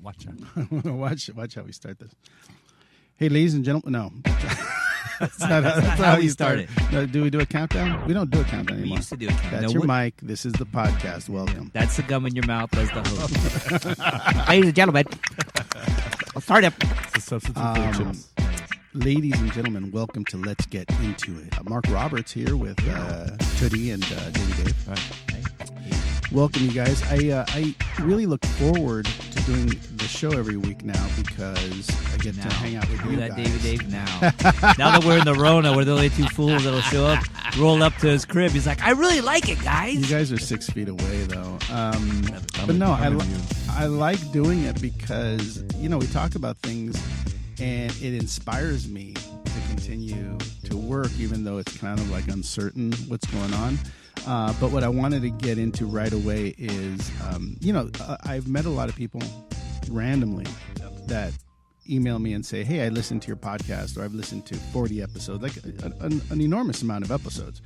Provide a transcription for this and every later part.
Watch out. watch how we start this. Hey, ladies and gentlemen. No. That's not how we started. No, do we do a countdown? We don't do a countdown anymore. We used to do a countdown. That's your mic. This is the podcast. Welcome. That's the gum in your mouth. That's the host. Ladies and gentlemen, let's start it. It's a substitute for chips. Ladies and gentlemen, welcome to Let's Get Into It. Mark Roberts here with Toody and Davey Dave. Right. Welcome, you guys. I really look forward to doing the show every week now because I get to hang out with you guys. Dave now. Now that we're in the Rona, we're the only two fools that'll show up, roll up to his crib. He's like, I really like it, guys. You guys are 6 feet away, though. But no, I like doing it because, we talk about things and it inspires me to continue to work, even though it's kind of like uncertain what's going on. But what I wanted to get into right away is, I've met a lot of people randomly that email me and say, hey, I listened to your podcast, or I've listened to 40 episodes, like an enormous amount of episodes.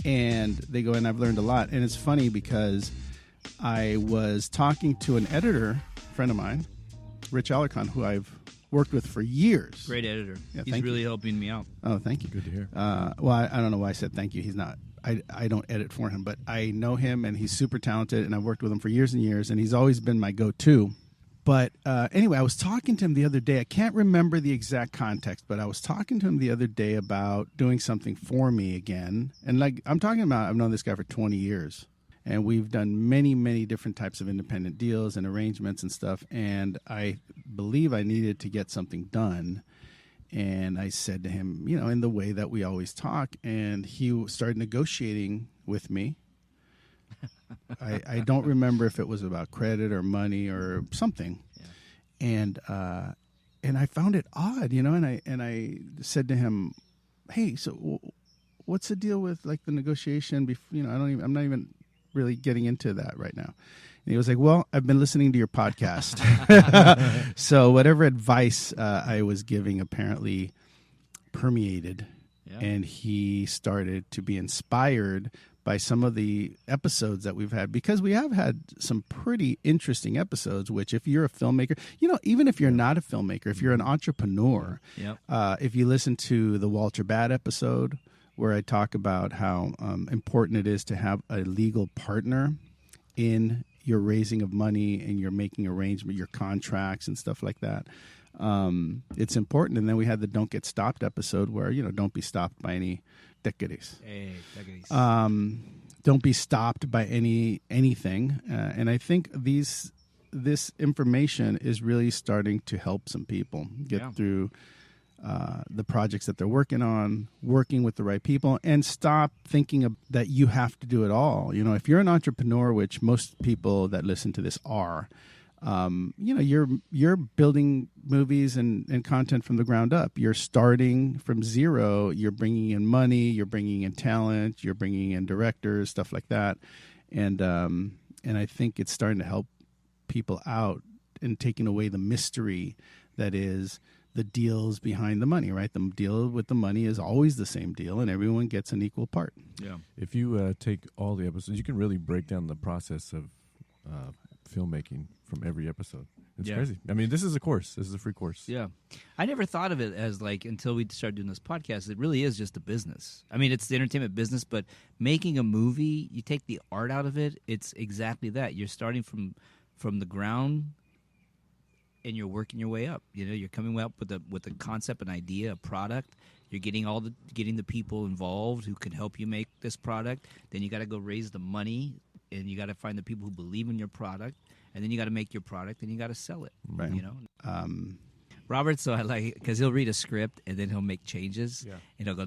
And they go, and I've learned a lot. And it's funny because I was talking to an editor friend of mine, Rich Alarcon, who I've worked with for years. Great editor. Yeah, He's really helping me out. Oh, thank you. Good to hear. Well, I don't know why I said thank you. He's not. I don't edit for him, but I know him, and he's super talented, and I've worked with him for years and years, and he's always been my go-to. But anyway, I was talking to him the other day. I can't remember the exact context, but I was talking to him the other day about doing something for me again. And like I'm talking about, I've known this guy for 20 years, and we've done many, many different types of independent deals and arrangements and stuff, and I believe I needed to get something done. And I said to him, in the way that we always talk, and he started negotiating with me. I don't remember if it was about credit or money or something. Yeah. And I found it odd, and I said to him, hey, so what's the deal with like the negotiation? I'm not even really getting into that right now. And he was like, well, I've been listening to your podcast. So whatever advice I was giving apparently permeated. Yeah. And he started to be inspired by some of the episodes that we've had, because we have had some pretty interesting episodes, which if you're a filmmaker, even if you're not a filmmaker, if you're an entrepreneur, if you listen to the Walter Bad episode where I talk about how important it is to have a legal partner in your raising of money and you're making arrangement, your contracts and stuff like that. It's important. And then we had the Don't Get Stopped episode where, don't be stopped by any decades. Don't be stopped by anything. And I think this information is really starting to help some people get through the projects that they're working on, working with the right people, and stop thinking that you have to do it all. If you're an entrepreneur, which most people that listen to this are, you're building movies and content from the ground up. You're starting from zero. You're bringing in money. You're bringing in talent. You're bringing in directors, stuff like that. And I think it's starting to help people out and taking away the mystery that is the deals behind the money, right? The deal with the money is always the same deal, and everyone gets an equal part. Yeah. If you take all the episodes, you can really break down the process of filmmaking from every episode. It's crazy. I mean, this is a course. This is a free course. Yeah. I never thought of it as like, until we started doing this podcast, it really is just a business. I mean, it's the entertainment business, but making a movie, you take the art out of it, it's exactly that. You're starting from the ground, and you're working your way up. You're coming up with a concept, an idea, a product. You're getting the people involved who can help you make this product. Then you got to go raise the money, and you got to find the people who believe in your product, and then you got to make your product, and you got to sell it. Right. Robert, so I like, because he'll read a script and then he'll make changes, and he'll go,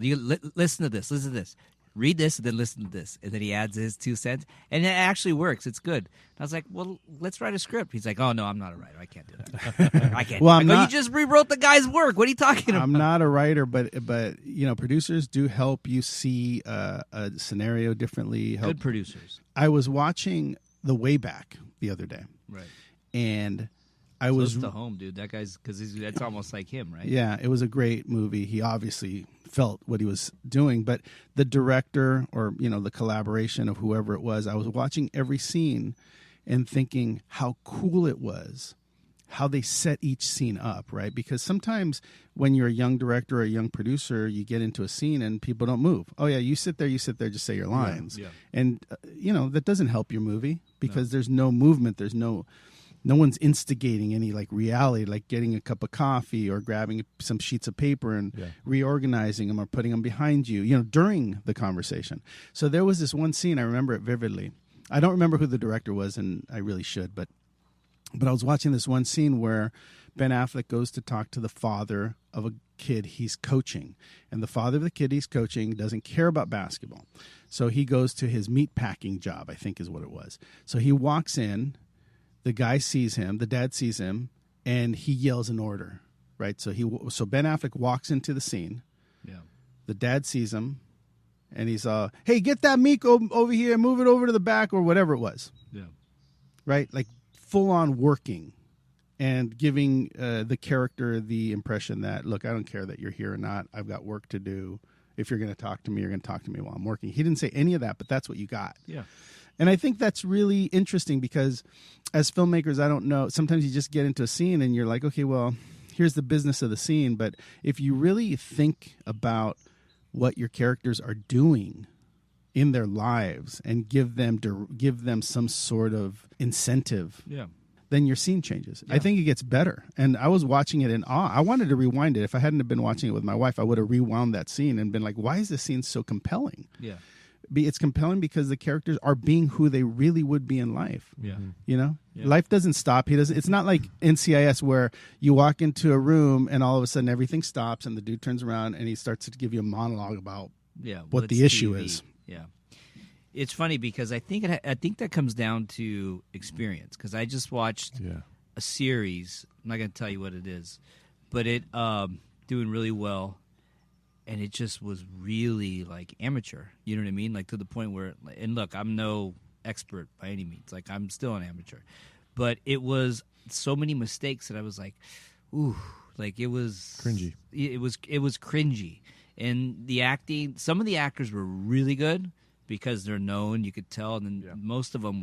listen to this. Read this and then listen to this. And then he adds his 2 cents. And it actually works. It's good. And I was like, well, let's write a script. He's like, oh, no, I'm not a writer. I can't do that. I can't. Well, you just rewrote the guy's work. What are you talking about? I'm not a writer, but producers do help you see a scenario differently. Good producers. I was watching The Way Back the other day. Right. And I was close to home, dude. That guy's, because that's almost like him, right? Yeah, it was a great movie. He obviously felt what he was doing, but the director or the collaboration of whoever it was, I was watching every scene and thinking how cool it was how they set each scene up, right? Because sometimes when you're a young director or a young producer, you get into a scene and people don't move. Oh yeah, you sit there, just say your lines. Yeah. And that doesn't help your movie because there's no movement, there's no one's instigating any like reality, like getting a cup of coffee or grabbing some sheets of paper and reorganizing them or putting them behind you, during the conversation. So there was this one scene, I remember it vividly. I don't remember who the director was, and I really should, but I was watching this one scene where Ben Affleck goes to talk to the father of a kid he's coaching. And the father of the kid he's coaching doesn't care about basketball. So he goes to his meat packing job, I think is what it was. So he walks in, the guy sees him, the dad sees him, and he yells an order, right? So Ben Affleck walks into the scene. Yeah. The dad sees him, and he's, hey, get that meat over here, move it over to the back, or whatever it was. Yeah. Right? Like, full-on working and giving the character the impression that, look, I don't care that you're here or not. I've got work to do. If you're going to talk to me, you're going to talk to me while I'm working. He didn't say any of that, but that's what you got. Yeah. And I think that's really interesting because as filmmakers, I don't know, sometimes you just get into a scene and you're like, okay, well, here's the business of the scene. But if you really think about what your characters are doing in their lives and give them some sort of incentive, then your scene changes. I think it gets better. And I was watching it in awe. I wanted to rewind it. If I hadn't have been watching it with my wife, I would have rewound that scene and been like, why is this scene so compelling? Yeah. It's compelling because the characters are being who they really would be in life. Yeah. Life doesn't stop. It's not like NCIS where you walk into a room and all of a sudden everything stops and the dude turns around and he starts to give you a monologue about what the issue is. Yeah, it's funny because I think that comes down to experience. Because I just watched a series. I'm not going to tell you what it is, but it doing really well, and it just was really like amateur. You know what I mean? Like to the point where, and look, I'm no expert by any means. Like I'm still an amateur, but it was so many mistakes that I was like, ooh, like it was cringy. It was cringy. And the acting, some of the actors were really good because they're known, you could tell, and then most of them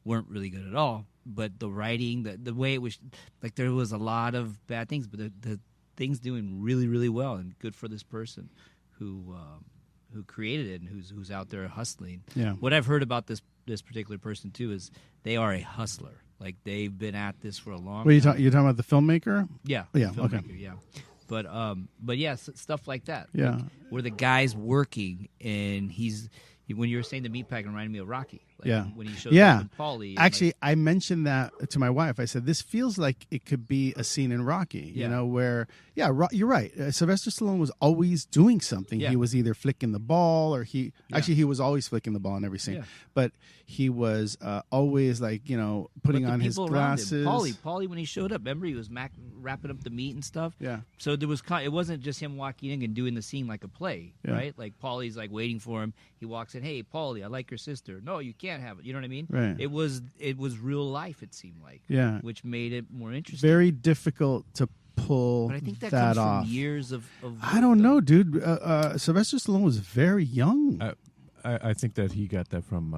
weren't really good at all. But the writing, the way it was, like there was a lot of bad things, but the things doing really, really well and good for this person who created it and who's out there hustling. Yeah. What I've heard about this particular person too is they are a hustler. Like they've been at this for a long time. You're talking about the filmmaker? Yeah. Yeah. Filmmaker, okay. Yeah. But yeah, stuff like that. Yeah. Like, where the guy's working and when you were saying the meat pack reminded me of Rocky. Like when he showed up with Paulie. Actually, I mentioned that to my wife. I said, this feels like it could be a scene in Rocky, where, you're right. Sylvester Stallone was always doing something. Yeah. He was either flicking the ball or he was always flicking the ball in every scene. Yeah. But he was always like, putting on his glasses. Paulie, when he showed up, remember he was wrapping up the meat and stuff? Yeah. So it wasn't just him walking in and doing the scene like a play, right? Like Paulie's like waiting for him. He walks in, hey, Paulie, I like your sister. No, you can't have it. You know what I mean? Right. It was real life, it seemed like. Yeah. Which made it more interesting. Very difficult to pull but I think that comes off. From years of I don't know, dude. Sylvester Stallone was very young. I think that he got that from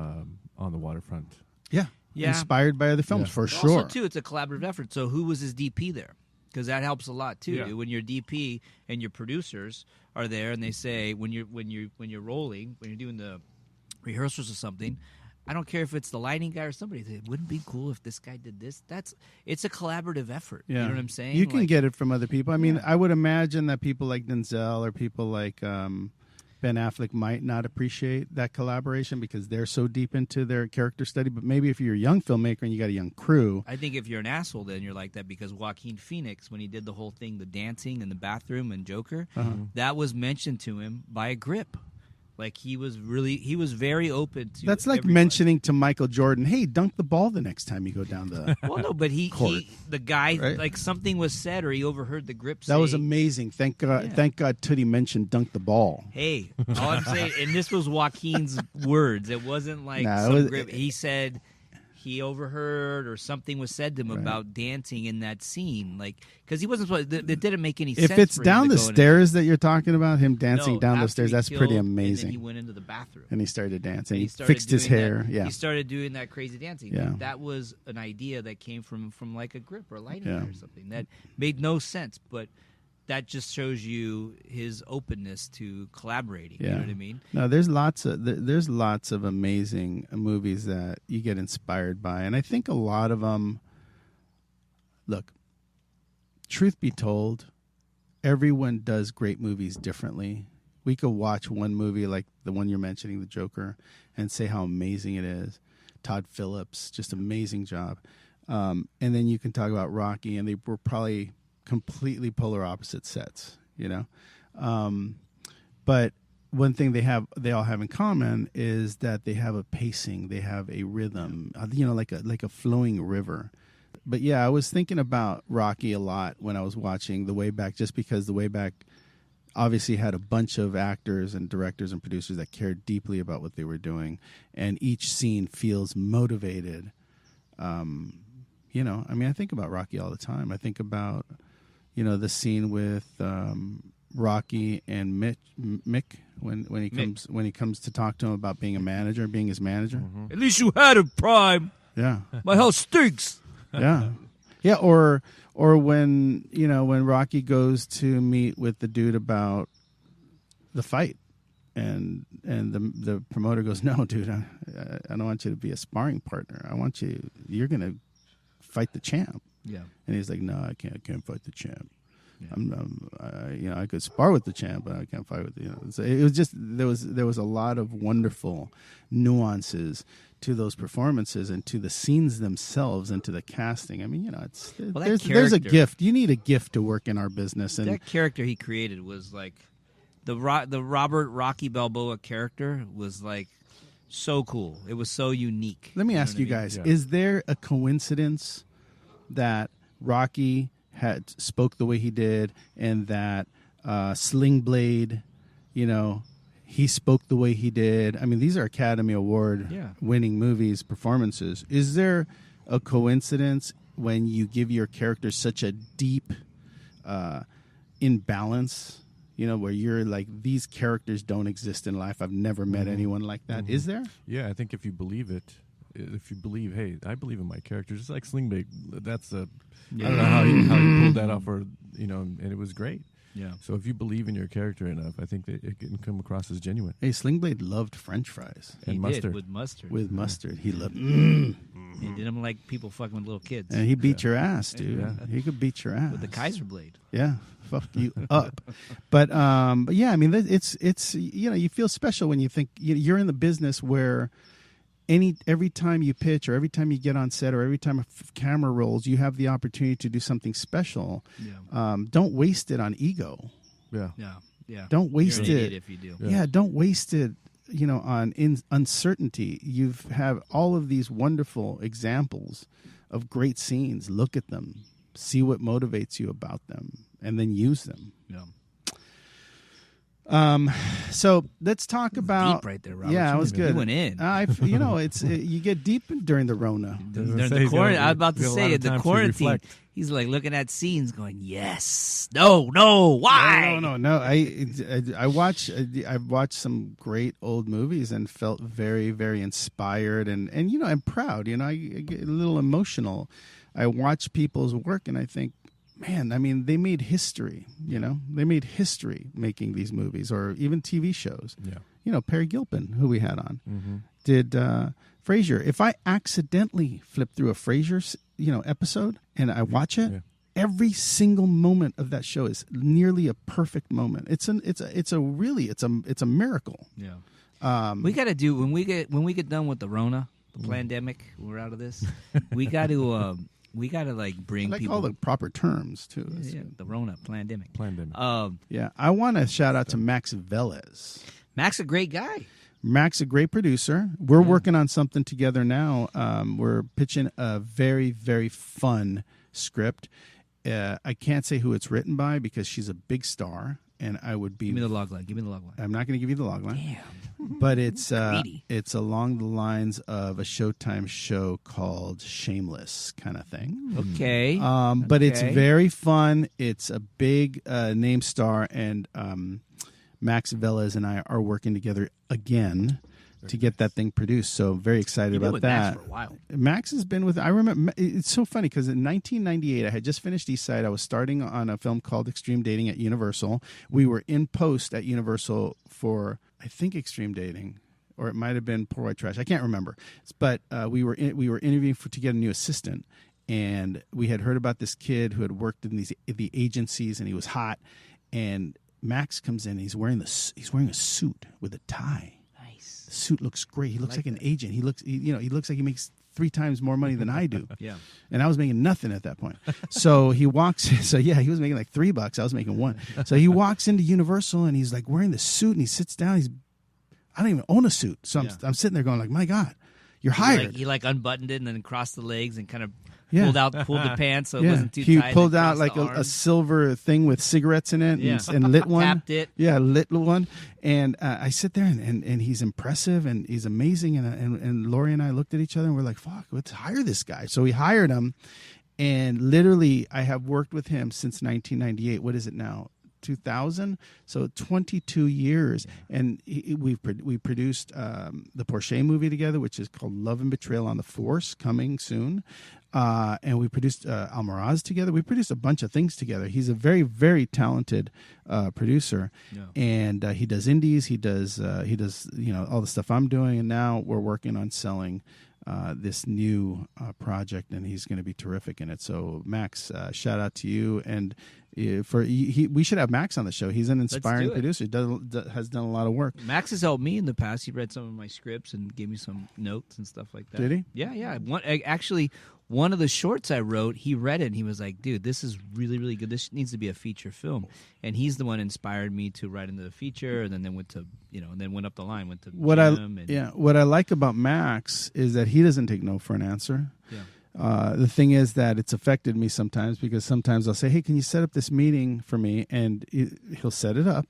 On the Waterfront. Yeah. Inspired by other films, for sure. Also, too, it's a collaborative effort. So who was his DP there? Because that helps a lot too. Yeah. When your DP and your producers are there, and they say when you're rolling, when you're doing the rehearsals or something, I don't care if it's the lighting guy or somebody. It wouldn't be cool if this guy did this. It's a collaborative effort. Yeah. You know what I'm saying? You can get it from other people. I mean, I would imagine that people like Denzel or people like Ben Affleck might not appreciate that collaboration because they're so deep into their character study. But maybe if you're a young filmmaker and you got a young crew. I think if you're an asshole, then you're like that because Joaquin Phoenix, when he did the whole thing, the dancing in the bathroom and Joker, that was mentioned to him by a grip. Like he was very open to. That's like mentioning to Michael Jordan, "Hey, dunk the ball the next time you go down the." Well, no, but the guy, right? Like something was said, or he overheard the grip. That was amazing. Thank God. Yeah. Thank God, Tootie mentioned dunk the ball. Hey, all I'm saying, and this was Joaquin's words. It wasn't like some grip. He said he overheard or something was said to him about dancing in that scene, like because he wasn't supposed. That didn't make any sense. If it's for him down to the go stairs that you're talking about, him dancing No, down the after stairs, he that's killed, pretty And then amazing. he went into the bathroom. And he started dancing. And He started fixed his doing hair. that- Yeah. He started doing that crazy dancing. Yeah. That was an idea that came from like a grip or a lighting Yeah. or something that made no sense, but that just shows you his openness to collaborating. You know what I mean? No, there's lots of amazing movies that you get inspired by, and I think a lot of them. Look, truth be told, everyone does great movies differently. We could watch one movie like the one you're mentioning, The Joker, and say how amazing it is. Todd Phillips, just amazing job. And then you can talk about Rocky, and they were probably completely polar opposite sets, you know. But one thing they all have in common is that they have a pacing, they have a rhythm, like a flowing river. But yeah, I was thinking about Rocky a lot when I was watching The Way Back, just because The Way Back obviously had a bunch of actors and directors and producers that cared deeply about what they were doing, and each scene feels motivated. I think about Rocky all the time. I think about the scene with Rocky and Mick when he comes to talk to him about being his manager. Mm-hmm. At least you had a prime. Yeah, My house stinks. yeah, yeah. Or when Rocky goes to meet with the dude about the fight, and the promoter goes, "No, dude, I don't want you to be a sparring partner. I want you. You're gonna fight the champ." Yeah. And he's like, "No, I can't fight the champ. Yeah. I could spar with the champ, but I can't fight with the." So it was just there was a lot of wonderful nuances to those performances and to the scenes themselves and to the casting. I mean, there's a gift. You need a gift to work in our business, and that character he created was like the Robert Rocky Balboa character was like so cool. It was so unique. Let me ask you guys: Is there a coincidence that Rocky had spoke the way he did, and that Sling Blade, he spoke the way he did? I mean, these are Academy Award winning movies, performances. Is there a coincidence when you give your character such a deep imbalance, where you're like, these characters don't exist in life? I've never met anyone like that. Mm-hmm. Is there? Yeah, I think if you believe it, if you believe, hey, I believe in my character, just like Sling Blade, that's I don't know how he pulled that off, or and it was great. Yeah. So if you believe in your character enough, I think that it can come across as genuine. Hey, Sling Blade loved French fries and mustard. Did, with mustard. With mustard, he loved. He didn't like people fucking with little kids. And he beat your ass, dude. Yeah. He could beat your ass with the Kaiser blade. Yeah, fuck you up. But yeah, I mean, it's you feel special when you think you're in the business where every time you pitch, or every time you get on set, or every time a camera rolls, you have the opportunity to do something special. Yeah. Don't waste it on ego. Yeah. Yeah. Yeah. Don't waste You're an it idiot if you do. Yeah, don't waste it. On uncertainty. You have all of these wonderful examples of great scenes. Look at them, see what motivates you about them, and then use them. Yeah. So let's talk about deep right there, Robert. Yeah, it was good. You went in. It's you get deep during the Rona. During the quarantine, I was about to say in the quarantine, he's like looking at scenes, going, "Yes, no, why?" No. I've watched some great old movies and felt very, very inspired and I'm proud. I get a little emotional. I watch people's work and I think, man, I mean, they made history. They made history making these movies, or even TV shows. Yeah. Perry Gilpin, who we had on, did Frasier. If I accidentally flip through a Frasier, episode and I watch it, every single moment of that show is nearly a perfect moment. It's a miracle. Yeah. We got to do when we get done with the Rona, the pandemic. We're out of this. We got to. We got to bring people. All the proper terms too. Yeah, the Rona pandemic. Yeah, I want to shout out to Max Velez. Max, a great guy. Max, a great producer. We're working on something together now. We're pitching a very, very fun script. I can't say who it's written by because she's a big star. and I would be. Give me the log line. Give me the log line. I'm not going to give you the log line. Damn. But it's along the lines of a Showtime show called Shameless kind of thing. Okay. But it's very fun. It's a big name star, and Max Velez and I are working together again to get that thing produced. So very excited about that. Max for a while. Max has been with. I remember it's so funny because in 1998 I had just finished East Side. I was starting on a film called Extreme Dating at Universal. We were in post at Universal for I think Extreme Dating, or it might have been Poor White Trash. I can't remember. But we were interviewing to get a new assistant, and we had heard about this kid who had worked in the agencies, and he was hot. And Max comes in. And he's wearing a suit with a tie. Nice. The suit looks great. He looks like an agent. He looks like he makes 3 times more money than I do. Yeah. And I was making nothing at that point. So he walks in. So yeah, he was making like $3. I was making 1. So he walks into Universal and he's like wearing the suit and he sits down. I don't even own a suit. So I'm sitting there going like, my God, you're hired. He unbuttoned it and then crossed the legs and kind of Yeah. pulled the pants so it wasn't too He tight. pulled out across like the a silver thing with cigarettes in it and lit one. Tapped it. Yeah, lit one. And I sit there and he's impressive and he's amazing. And Lori and I looked at each other and we're like, fuck, let's hire this guy. So we hired him. And literally, I have worked with him since 1998. What is it now? 2000, so 22 years, and we produced the Porsche movie together, which is called Love and Betrayal on the Force, coming soon, and we produced Almaraz together. We produced a bunch of things together. He's a very, very talented producer, and he does indies. He does all the stuff I'm doing, and now we're working on selling this new project, and he's going to be terrific in it. So Max, shout out to you, and we should have Max on the show. He's an inspiring producer. Has done a lot of work. Max has helped me in the past. He read some of my scripts and gave me some notes and stuff like that. Did he? Yeah. Actually, one of the shorts I wrote, he read it and he was like, dude, this is really, really good. This needs to be a feature film. And he's the one who inspired me to write into the feature, and then went to, and then went up the line, went to what I like about Max is that he doesn't take no for an answer. Yeah. The thing is that it's affected me sometimes, because sometimes I'll say, hey, can you set up this meeting for me? And he'll set it up,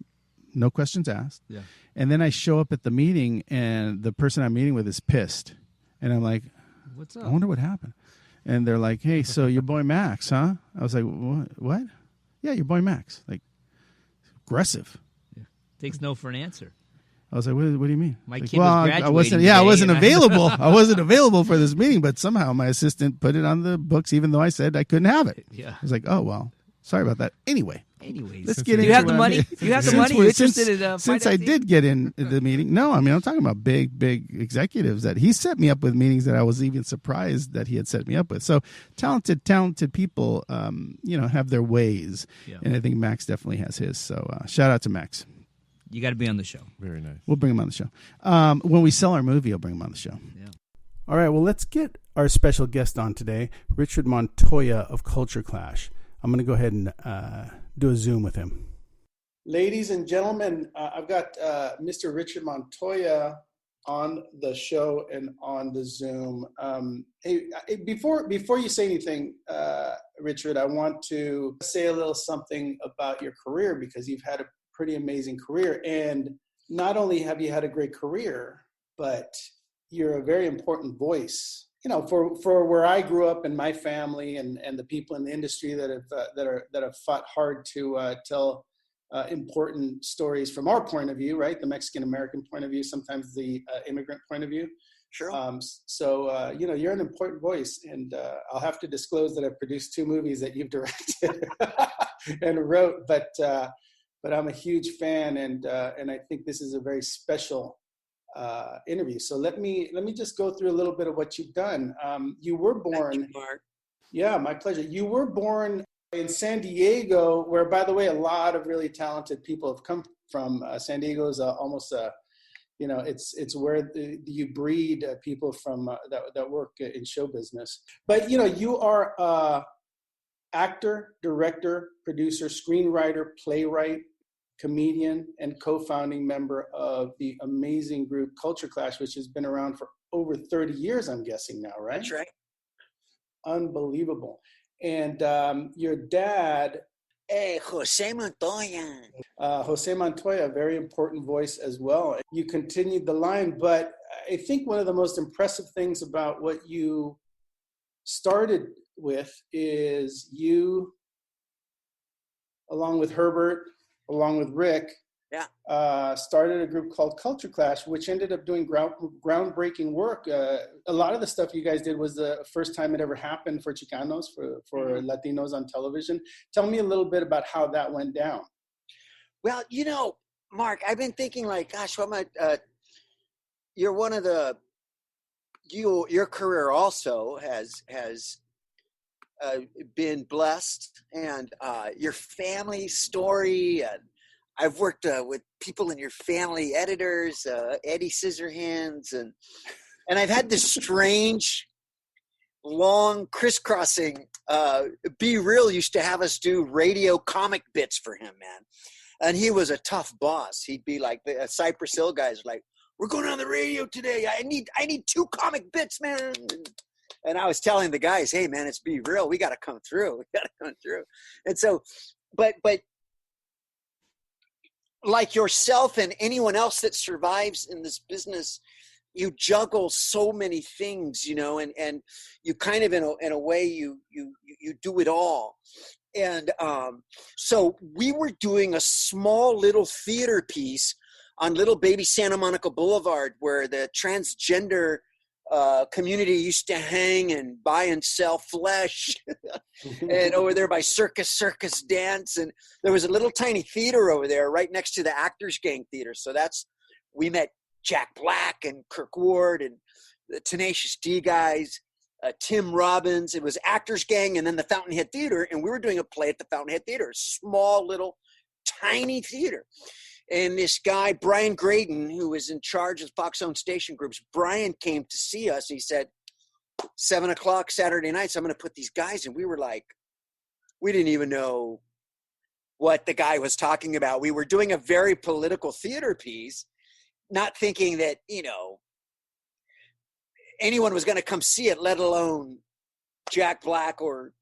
no questions asked. Yeah. And then I show up at the meeting and the person I'm meeting with is pissed. And I'm like, what's up? I wonder what happened. And they're like, hey, so your boy Max, huh? I was like, what? Yeah, your boy Max. Like, aggressive. Yeah. Takes no for an answer. I was like, what do you mean? My like, kid was graduating. I wasn't available. I wasn't available for this meeting, but somehow my assistant put it on the books, even though I said I couldn't have it. Yeah. I was like, oh, well, sorry about that. Anyways, let's get into it. You have the money? You have the money? You're interested in since I did get in the meeting. No, I mean, I'm talking about big executives that he set me up with, meetings that I was even surprised that he had set me up with. So talented people, have their ways. Yeah. And I think Max definitely has his. So shout out to Max. You got to be on the show. Very nice. We'll bring him on the show. When we sell our movie, I'll bring him on the show. Yeah. All right, well, let's get our special guest on today, Richard Montoya of Culture Clash. I'm going to go ahead and do a Zoom with him. Ladies and gentlemen, I've got Mr. Richard Montoya on the show and on the Zoom. Hey, before you say anything, Richard, I want to say a little something about your career, because you've had a pretty amazing career. And not only have you had a great career, but you're a very important voice, for where I grew up and my family and the people in the industry that have fought hard to tell important stories from our point of view, right? The Mexican American point of view, sometimes the immigrant point of view. Sure. You're an important voice, and I'll have to disclose that I've produced 2 movies that you've directed and wrote, but I'm a huge fan, and I think this is a very special interview. So let me just go through a little bit of what you've done. You were born. Thank you, Mark. Yeah, my pleasure. You were born in San Diego, where, by the way, a lot of really talented people have come from. San Diego is almost it's where you breed people from that work in show business. But you are actor, director, producer, screenwriter, playwright, comedian, and co-founding member of the amazing group Culture Clash, which has been around for over 30 years, I'm guessing now, right? That's right. Unbelievable. And your dad Hey, Jose Montoya. Jose Montoya, a very important voice as well. You continued the line, but I think one of the most impressive things about what you started with is you, along with Herbert, along with Rick, started a group called Culture Clash, which ended up doing groundbreaking work. A lot of the stuff you guys did was the first time it ever happened for Chicanos, for Latinos on television. Tell me a little bit about how that went down. Well, you know, Mark, I've been thinking like, gosh, you're one of the, your career also has been blessed, and your family story. I've worked with people in your family, editors, Eddie Scissorhands, and I've had this strange, long crisscrossing. Be Real used to have us do radio comic bits for him, man, and he was a tough boss. He'd be like the Cypress Hill guys, like, "We're going on the radio today. I need 2 comic bits, man." And I was telling the guys, "Hey, man, it's Be Real. We got to come through. We got to come through." And so, but like yourself and anyone else that survives in this business, you juggle so many things, you know, and you kind of in a way you do it all. And so we were doing a small little theater piece on Little Baby Santa Monica Boulevard, where the transgender community used to hang and buy and sell flesh, and over there by Circus Dance, and there was a little tiny theater over there right next to the Actors Gang Theater. So we met Jack Black and Kirk Ward and the Tenacious D guys, Tim Robbins. It was Actors Gang and then the Fountainhead Theater, and we were doing a play at the Fountainhead Theater, a small little tiny theater. And this guy, Brian Graydon, who was in charge of Fox-owned station groups, Brian came to see us. He said, 7 o'clock Saturday nights, I'm going to put these guys in. We were like, we didn't even know what the guy was talking about. We were doing a very political theater piece, not thinking that, you know, anyone was going to come see it, let alone Jack Black or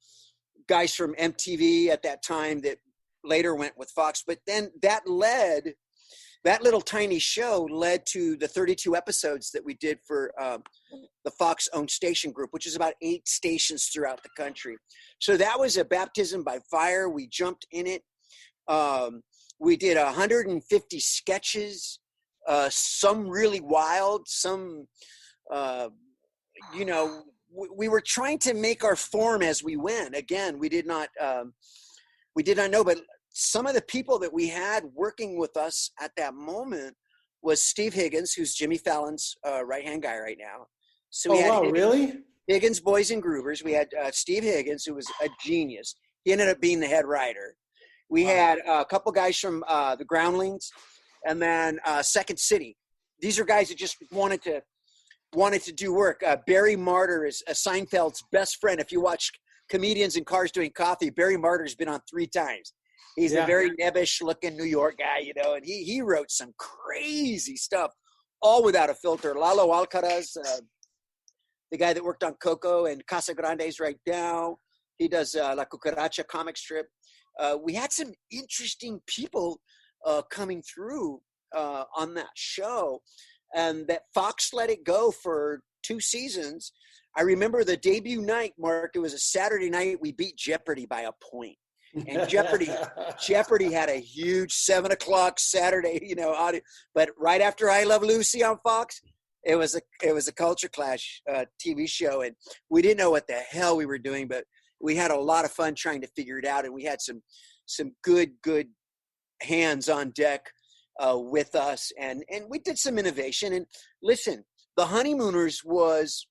guys from MTV at that time that later went with Fox. But then that little tiny show led to the 32 episodes that we did for the Fox-owned station group, which is about 8 stations throughout the country. So that was a baptism by fire. We jumped in it. We did 150 sketches, some really wild, some, you know, we were trying to make our form as we went. Again, we did not know, but some of the people that we had working with us at that moment was Steve Higgins, who's Jimmy Fallon's right-hand guy right now. So we had really? Higgins, Boys and Groovers. We had Steve Higgins, who was a genius. He ended up being the head writer. We had a couple guys from the Groundlings, and then Second City. These are guys that just wanted to do work. Barry Martyr is Seinfeld's best friend. If you watch Comedians in Cars Doing Coffee, Barry Martyr's been on 3 times. He's a very nebbish-looking New York guy, you know, and he wrote some crazy stuff, all without a filter. Lalo Alcaraz, the guy that worked on Coco and Casa Grande's right now, he does La Cucaracha comic strip. We had some interesting people coming through on that show, and that Fox let it go for 2 seasons. I remember the debut night, Mark, it was a Saturday night. We beat Jeopardy by a point. And Jeopardy had a huge 7 o'clock Saturday, you know, audio. But right after I Love Lucy on Fox, it was a Culture Clash TV show, and we didn't know what the hell we were doing, but we had a lot of fun trying to figure it out, and we had some good hands on deck with us, and we did some innovation. And listen, The Honeymooners was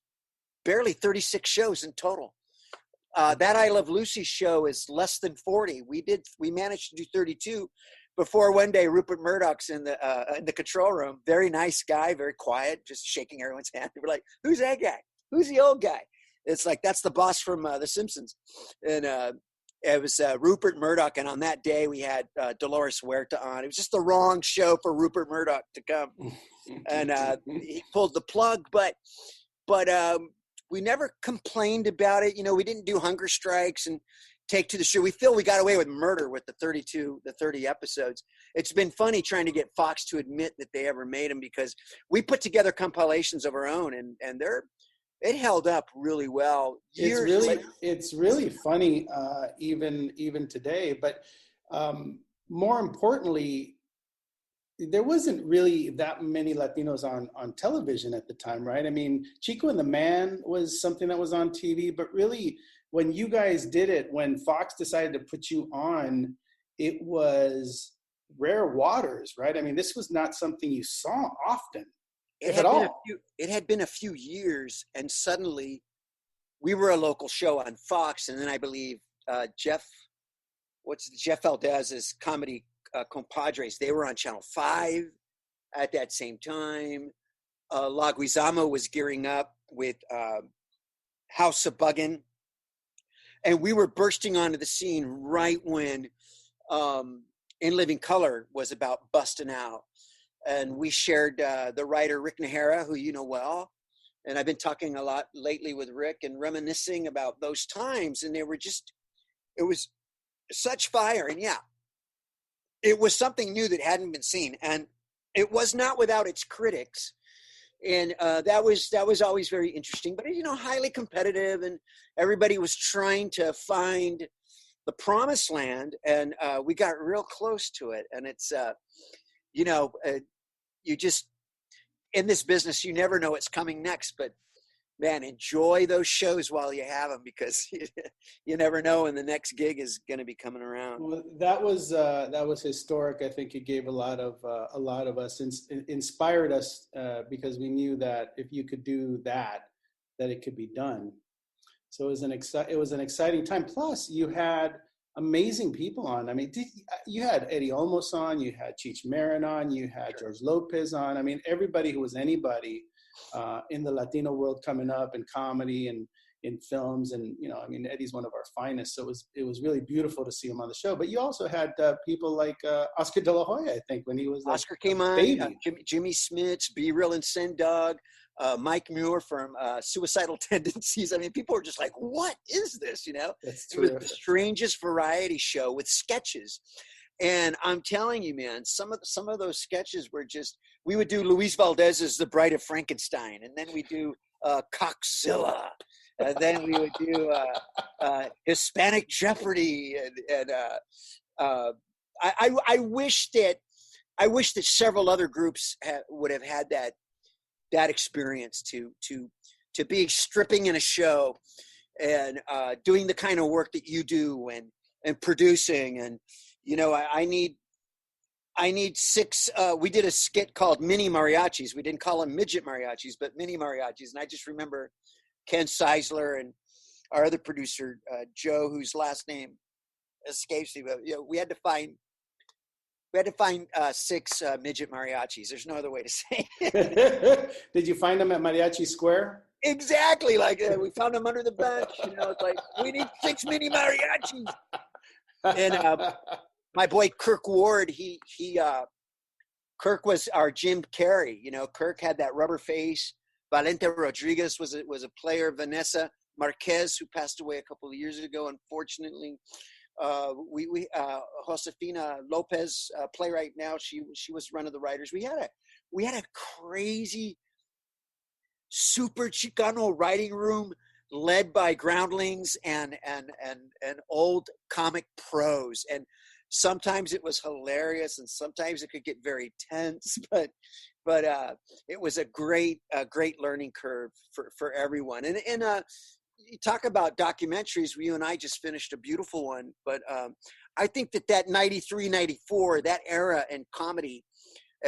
barely 36 shows in total. That I Love Lucy show is less than 40. We managed to do 32 before one day Rupert Murdoch's in the control room. Very nice guy, very quiet, just shaking everyone's hand. We're like, "Who's that guy? Who's the old guy?" It's like, that's the boss from The Simpsons. And it was Rupert Murdoch. And on that day we had Dolores Huerta on. It was just the wrong show for Rupert Murdoch to come. And he pulled the plug, but we never complained about it. You know, we didn't do hunger strikes, and take to the show. We feel we got away with murder with the 30 episodes. It's been funny trying to get Fox to admit that they ever made them, because we put together compilations of our own, and it held up really well. It's really funny, even today. But more importantly, there wasn't really that many Latinos on television at the time, right? I mean, Chico and the Man was something that was on TV, but really, when you guys did it, when Fox decided to put you on, it was rare waters, right? I mean, this was not something you saw often, if at all. It had been a few years, and suddenly we were a local show on Fox, and then I believe Jeff Valdez's comedy compadres, they were on Channel 5 at that same time. La Guizamo was gearing up with House of Buggin'. And we were bursting onto the scene right when In Living Color was about busting out. And we shared the writer Rick Nahara, who you know well. And I've been talking a lot lately with Rick and reminiscing about those times. And it was such fire. And yeah, it was something new that hadn't been seen. And it was not without its critics. And that was always very interesting, but highly competitive, and everybody was trying to find the promised land, and we got real close to it. And it's you just, in this business, you never know what's coming next, but man, enjoy those shows while you have them, because you never know when the next gig is going to be coming around. Well, that was historic. I think it gave a lot of us, inspired us, because we knew that if you could do that it could be done. So it was an exciting time. Plus, you had amazing people on. I mean, you had Eddie Olmos on, you had Cheech Marin on, you had George Lopez on. I mean, everybody who was anybody in the Latino world coming up in comedy and in films. And, I mean, Eddie's one of our finest. So it was really beautiful to see him on the show. But you also had people like Oscar De La Hoya, I think, when he was Oscar came on, Jimmy Smits, Be Real and Send Dog, Mike Muir from Suicidal Tendencies. I mean, people were just like, what is this? That's it was the strangest variety show with sketches. And I'm telling you, man, some of those sketches were just, we would do Luis Valdez's The Bride of Frankenstein, and then we do Coxzilla, and then we would do Hispanic Jeopardy, and I wish that several other groups would have had that experience to be stripping in a show and doing the kind of work that you do and producing. And I need 6. We did a skit called Mini Mariachis. We didn't call them midget mariachis, but mini mariachis. And I just remember Ken Seisler and our other producer, Joe, whose last name escapes me. But we had to find 6 midget mariachis. There's no other way to say it. Did you find them at Mariachi Square? Exactly. Like we found them under the bench. It's like, we need 6 mini mariachis. And my boy Kirk Ward, Kirk was our Jim Carrey. Kirk had that rubber face. Valente Rodriguez was a player. Vanessa Marquez, who passed away a couple of years ago, unfortunately. Josefina Lopez, playwright now. She was one of the writers. We had a crazy, super Chicano writing room led by groundlings and old comic pros. And sometimes it was hilarious, and sometimes it could get very tense. But it was a great learning curve for everyone. And you talk about documentaries. You and I just finished a beautiful one. But I think that 93, 94, that era in comedy,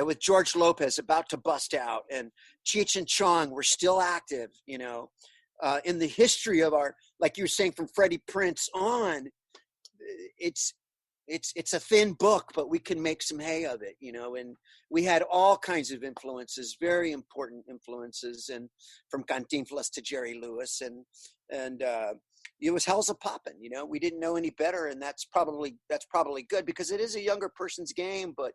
with George Lopez about to bust out, and Cheech and Chong were still active, in the history of our, like you were saying, from Freddie Prinze on, it's a thin book, but we can make some hay of it, and we had all kinds of influences, very important influences, and from Cantinflas to Jerry Lewis, and it was hell's a poppin', we didn't know any better. And that's probably good, because it is a younger person's game, but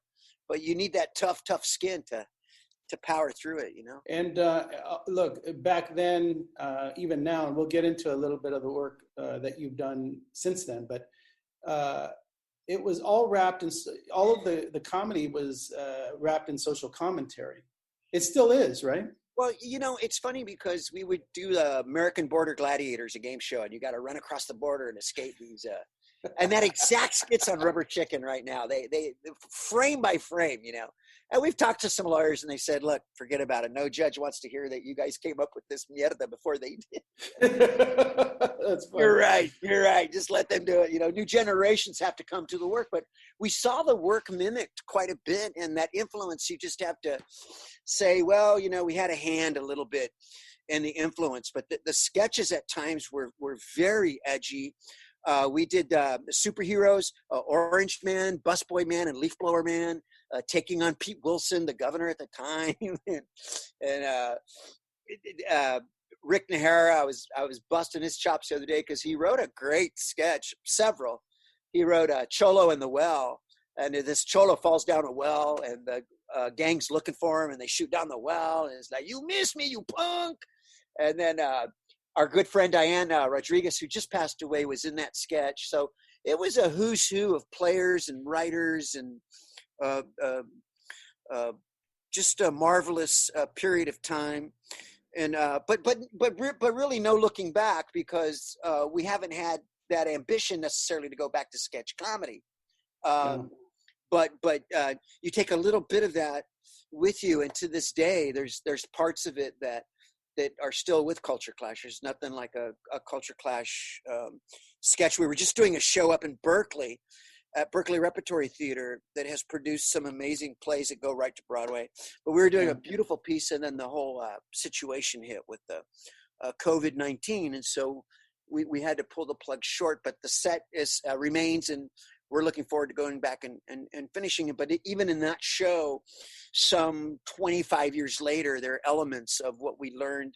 you need that tough skin to to power through it, you know. And look, back then, even now, and we'll get into a little bit of the work that you've done since then, but it was all wrapped in, all of the comedy was wrapped in social commentary. It still is, right? Well, you know, it's funny because we would do the American Border Gladiators, a game show, and you got to run across the border and escape these. And that exact skit's on Rubber Chicken right now. They frame by frame, you know. And we've talked to some lawyers, and they said, "Look, forget about it. No judge wants to hear that you guys came up with this mierda before they did." That's funny. You're right. You're right. Just let them do it. You know, new generations have to come to the work, but we saw the work mimicked quite a bit, and that influence. You just have to say, well, you know, we had a hand a little bit in the influence, but the sketches at times were very edgy. We did superheroes, Orange Man, Busboy Man, and Leaf Blower Man, taking on Pete Wilson, the governor at the time, and Rick Nahara. I was busting his chops the other day because he wrote a great sketch, several. He wrote Cholo in the Well, and this Cholo falls down a well, and the gang's looking for him, and they shoot down the well, and it's like, "You missed me, you punk!" And then our good friend Diane Rodriguez, who just passed away, was in that sketch. So it was a who's who of players and writers, and just a marvelous period of time. And but really no looking back, because we haven't had that ambition necessarily to go back to sketch comedy. But you take a little bit of that with you, and to this day, there's parts of it that are still with Culture Clash. There's nothing like a Culture Clash sketch. We were just doing a show up in Berkeley at Berkeley Repertory Theater that has produced some amazing plays that go right to Broadway. But we were doing a beautiful piece, and then the whole situation hit with the COVID-19, and so we had to pull the plug short. But the set remains, and we're looking forward to going back and finishing it. But even in that show, some 25 years later, there are elements of what we learned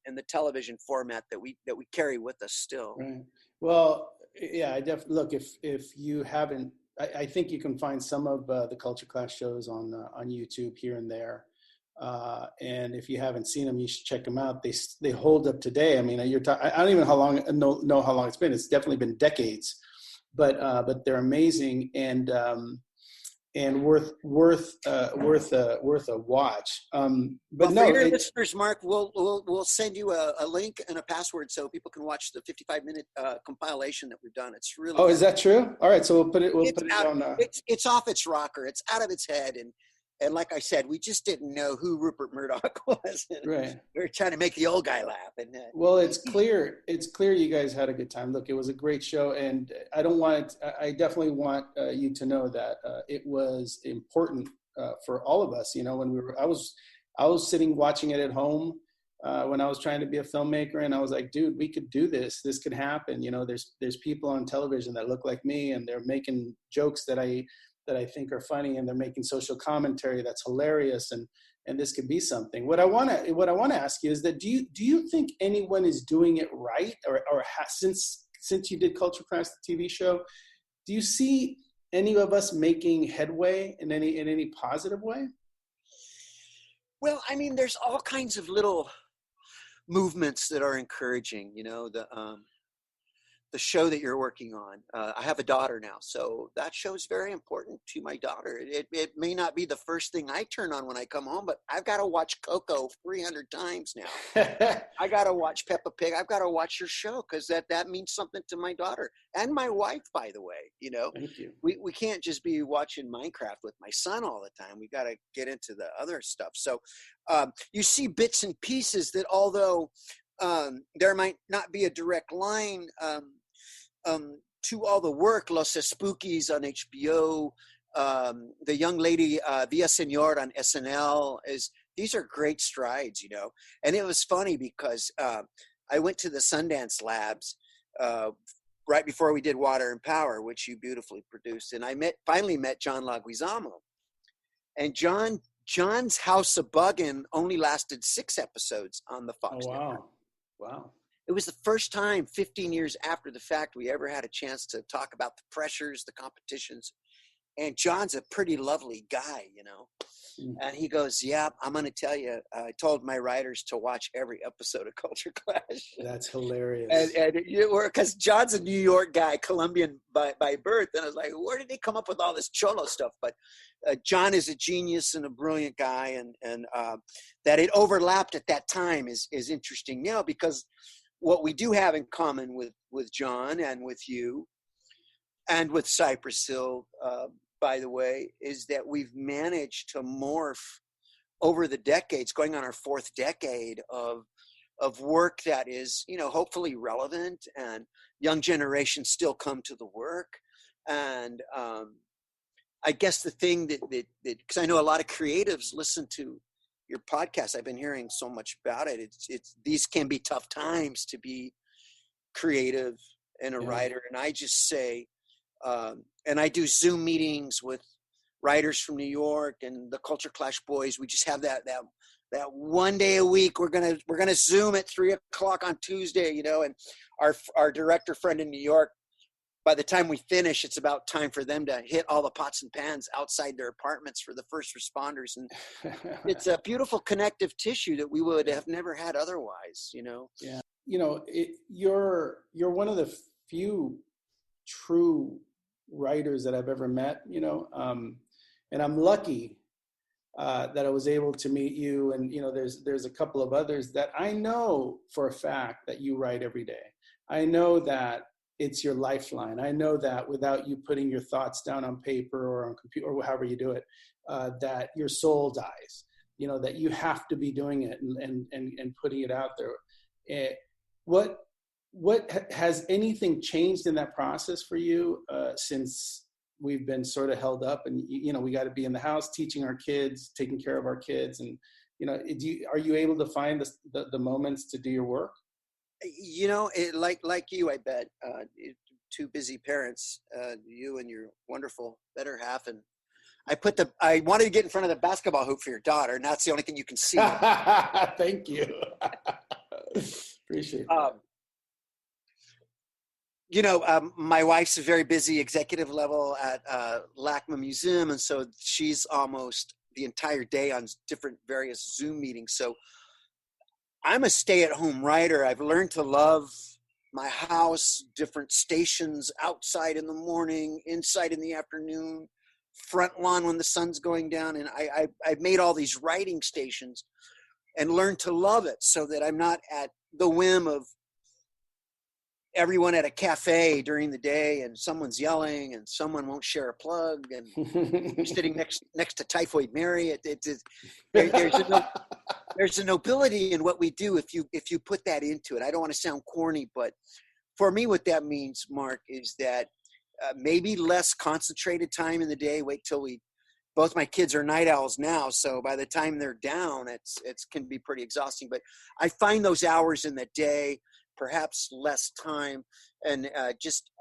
in the television format that we carry with us still. Right. Well, yeah, I definitely look. If you haven't, I think you can find some of the Culture Clash shows on YouTube here and there. And if you haven't seen them, you should check them out. They hold up today. I mean, I don't even know how long it's been. It's definitely been decades. But they're amazing and worth a watch. But for your listeners, Mark, we'll send you a link and a password so people can watch the 55-minute compilation that we've done. It's really is that true? All right, so we'll put it on. It's off its rocker. It's out of its head, and like I said, we just didn't know who Rupert Murdoch was. Right. We were trying to make the old guy laugh. And well, it's clear you guys had a good time. Look, it was a great show, and I definitely want you to know that it was important for all of us. You know, when I was sitting watching it at home when I was trying to be a filmmaker, and I was like, dude, we could do this. This could happen. You know, there's people on television that look like me, and they're making jokes that I think are funny, and they're making social commentary that's hilarious, and this could be something. What I want to ask you is that do you think anyone is doing it right, or since you did Culture Clash, the TV show, do you see any of us making headway in any positive way? Well, I mean, there's all kinds of little movements that are encouraging. You know, the show that you're working on. I have a daughter now, so that show is very important to my daughter. It may not be the first thing I turn on when I come home, but I've got to watch Coco 300 times now. I got to watch Peppa Pig. I've got to watch your show because that means something to my daughter and my wife, by the way. You know, thank you. We can't just be watching Minecraft with my son all the time. We got to get into the other stuff. So you see bits and pieces that, although there might not be a direct line to all the work, Los Spookies on HBO, the young lady Via Senor on SNL, these are great strides, you know. And it was funny because I went to the Sundance Labs right before we did Water and Power, which you beautifully produced, and I finally met John Leguizamo. And John's House of Buggin' only lasted 6 episodes on the Fox Network. Wow. It was the first time 15 years after the fact we ever had a chance to talk about the pressures, the competitions. And John's a pretty lovely guy, you know. And he goes, yeah, I'm going to tell you, I told my writers to watch every episode of Culture Clash. That's hilarious. And because John's a New York guy, Colombian by birth. And I was like, where did he come up with all this Cholo stuff? But John is a genius and a brilliant guy. And that it overlapped at that time is interesting now, because what we do have in common with John and with you and with Cypress Hill, by the way, is that we've managed to morph over the decades, going on our fourth decade of work that is, you know, hopefully relevant, and young generations still come to the work. And I guess the thing that because I know a lot of creatives listen to your podcast, I've been hearing so much about it. It's these can be tough times to be creative and a writer. And I just say, and I do Zoom meetings with writers from New York and the Culture Clash boys. We just have that one day a week. We're gonna Zoom at 3:00 on Tuesday, you know. And our director friend in New York, by the time we finish, it's about time for them to hit all the pots and pans outside their apartments for the first responders. And it's a beautiful connective tissue that we would have never had otherwise, you know. Yeah, you know, you're one of the few true writers that I've ever met, you know, and I'm lucky that I was able to meet you. And, you know, there's a couple of others that I know for a fact that you write every day. I know that it's your lifeline. I know that without you putting your thoughts down on paper or on computer or however you do it, that your soul dies, you know, that you have to be doing it and putting it out there. What has anything changed in that process for you since we've been sort of held up, and you know, we got to be in the house teaching our kids, taking care of our kids, and you know, are you able to find the moments to do your work? You know, like you, I bet, two busy parents, you and your wonderful better half, and I wanted to get in front of the basketball hoop for your daughter, and that's the only thing you can see. Thank you. Appreciate that. You know, my wife's a very busy executive level at LACMA Museum, and so she's almost the entire day on different various Zoom meetings. So I'm a stay-at-home writer. I've learned to love my house, different stations, outside in the morning, inside in the afternoon, front lawn when the sun's going down. And I've made all these writing stations and learned to love it so that I'm not at the whim of everyone at a cafe during the day and someone's yelling and someone won't share a plug and you're sitting next to Typhoid Mary. There's a nobility in what we do if you put that into it. I don't want to sound corny, but for me, what that means, Mark, is that maybe less concentrated time in the day. Wait till both my kids are night owls now, so by the time they're down, it can be pretty exhausting. But I find those hours in the day, perhaps less time, and just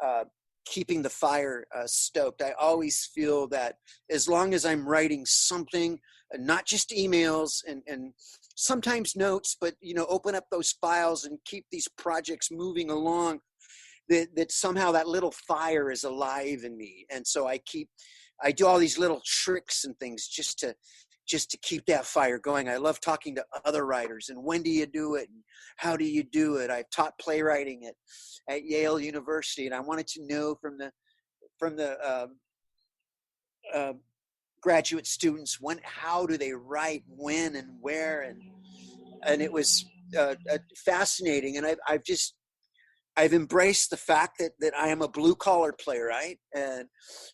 keeping the fire stoked. I always feel that as long as I'm writing something, not just emails and sometimes notes, but, you know, open up those files and keep these projects moving along, that somehow that little fire is alive in me. And so I do all these little tricks and things just to keep that fire going. I love talking to other writers and when do you do it and how do you do it? I've taught playwriting at Yale University, and I wanted to know from the graduate students, how do they write, when and where, and it was fascinating. And I've embraced the fact that I am a blue collar playwright, and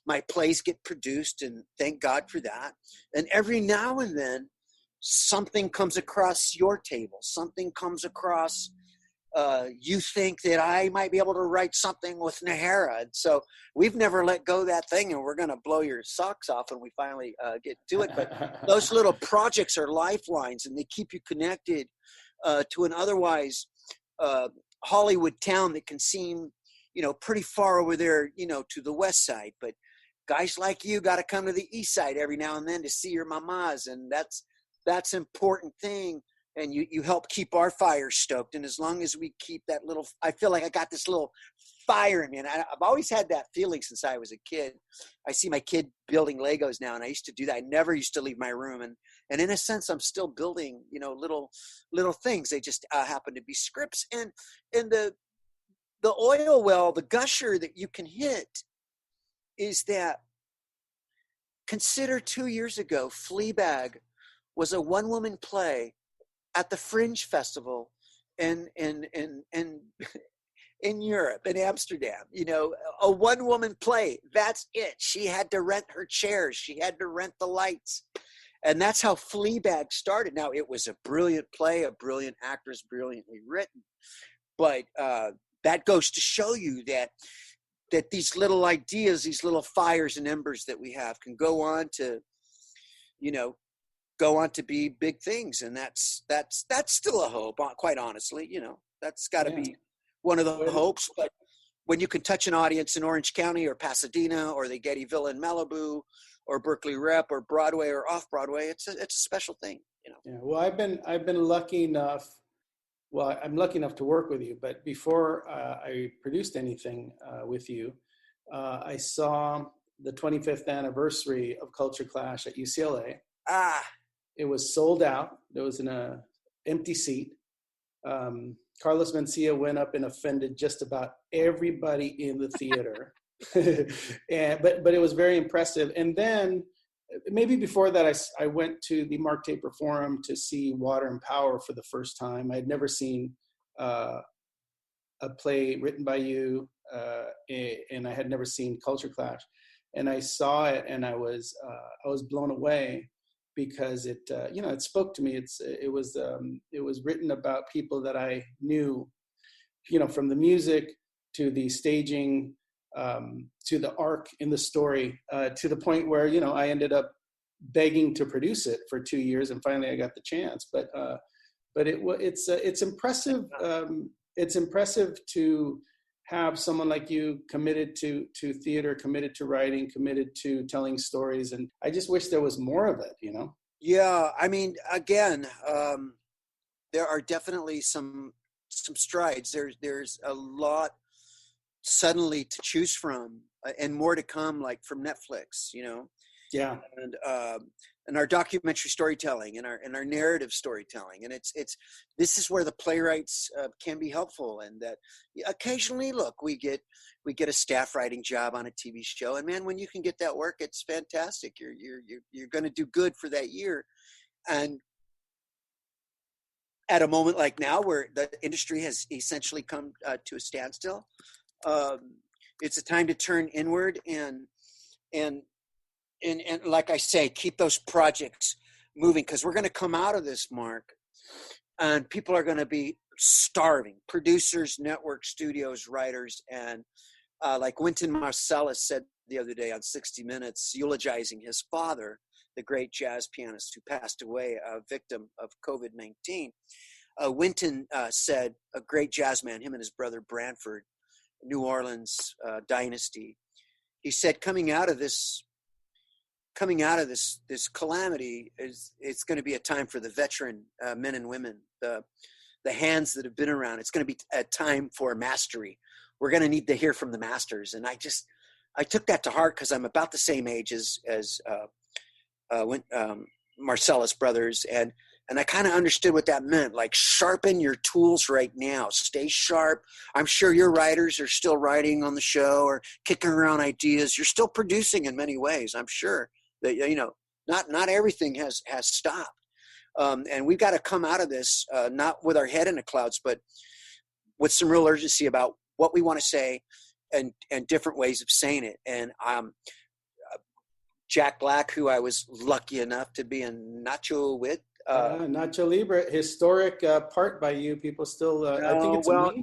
my plays get produced, and thank God for that. And every now and then something comes across your table, something comes across, you think that I might be able to write something with Nahara. And so we've never let go of that thing, and we're going to blow your socks off when we finally get to it. But those little projects are lifelines, and they keep you connected to an otherwise Hollywood town that can seem, you know, pretty far over there, you know, to the west side. But guys like you got to come to the east side every now and then to see your mamas, and that's an important thing. and you help keep our fire stoked. And as long as we keep that little, I feel like I got this little fire in me. And I've always had that feeling since I was a kid. I see my kid building Legos now, and I used to do that. I never used to leave my room. And in a sense, I'm still building, little things. They just happen to be scripts. And the oil well, the gusher that you can hit is that, consider 2 years ago, Fleabag was a one-woman play at the Fringe Festival in Europe, in Amsterdam. A one-woman play. That's it. She had to rent her chairs. She had to rent the lights. And that's how Fleabag started. Now, it was a brilliant play, a brilliant actress, brilliantly written. But that goes to show you that these little ideas, these little fires and embers that we have can go on to be big things. And that's still a hope, quite honestly. That's got to be one of the hopes. But when you can touch an audience in Orange County or Pasadena or the Getty Villa in Malibu or Berkeley Rep or Broadway or off Broadway, it's a special thing. Yeah. Well, I've been lucky enough. Well, I'm lucky enough to work with you, but before I produced anything with you, I saw the 25th anniversary of Culture Clash at UCLA. It was sold out. There was an empty seat. Carlos Mencia went up and offended just about everybody in the theater. But it was very impressive. And then maybe before that, I went to the Mark Taper Forum to see Water and Power for the first time. I had never seen a play written by you, and I had never seen Culture Clash. And I saw it, and I was blown away because it spoke to me. It was written about people that I knew, from the music to the staging, to the arc in the story, to the point where, I ended up begging to produce it for 2 years, and finally I got the chance. But it's impressive. It's impressive to have someone like you committed to theater, committed to writing, committed to telling stories. And I just wish there was more of it, Yeah. I mean, again, there are definitely some strides. There's a lot suddenly to choose from, and more to come, like from Netflix, Yeah. And our documentary storytelling and our narrative storytelling. And this is where the playwrights can be helpful. And that occasionally, look, we get a staff writing job on a TV show, and man, when you can get that work, it's fantastic. You're going to do good for that year. And at a moment like now where the industry has essentially come to a standstill, it's a time to turn inward and like I say, keep those projects moving, because we're going to come out of this, Mark, and people are going to be starving. Producers, network studios, writers, and like Wynton Marsalis said the other day on 60 Minutes, eulogizing his father, the great jazz pianist who passed away, a victim of COVID-19. Wynton said, a great jazz man, him and his brother Branford, New Orleans dynasty. He said, coming out of this calamity, it's going to be a time for the veteran men and women, the hands that have been around. It's going to be a time for mastery. We're going to need to hear from the masters. And I took that to heart, because I'm about the same age as Marsalis brothers, and I kind of understood what that meant. Like, sharpen your tools right now. Stay sharp. I'm sure your writers are still writing on the show or kicking around ideas. You're still producing in many ways. I'm sure that, not everything has stopped. And we've got to come out of this, not with our head in the clouds, but with some real urgency about what we want to say and different ways of saying it. And Jack Black, who I was lucky enough to be in Nacho with. Nacho Libre, historic part by you. People still, I think it's a meme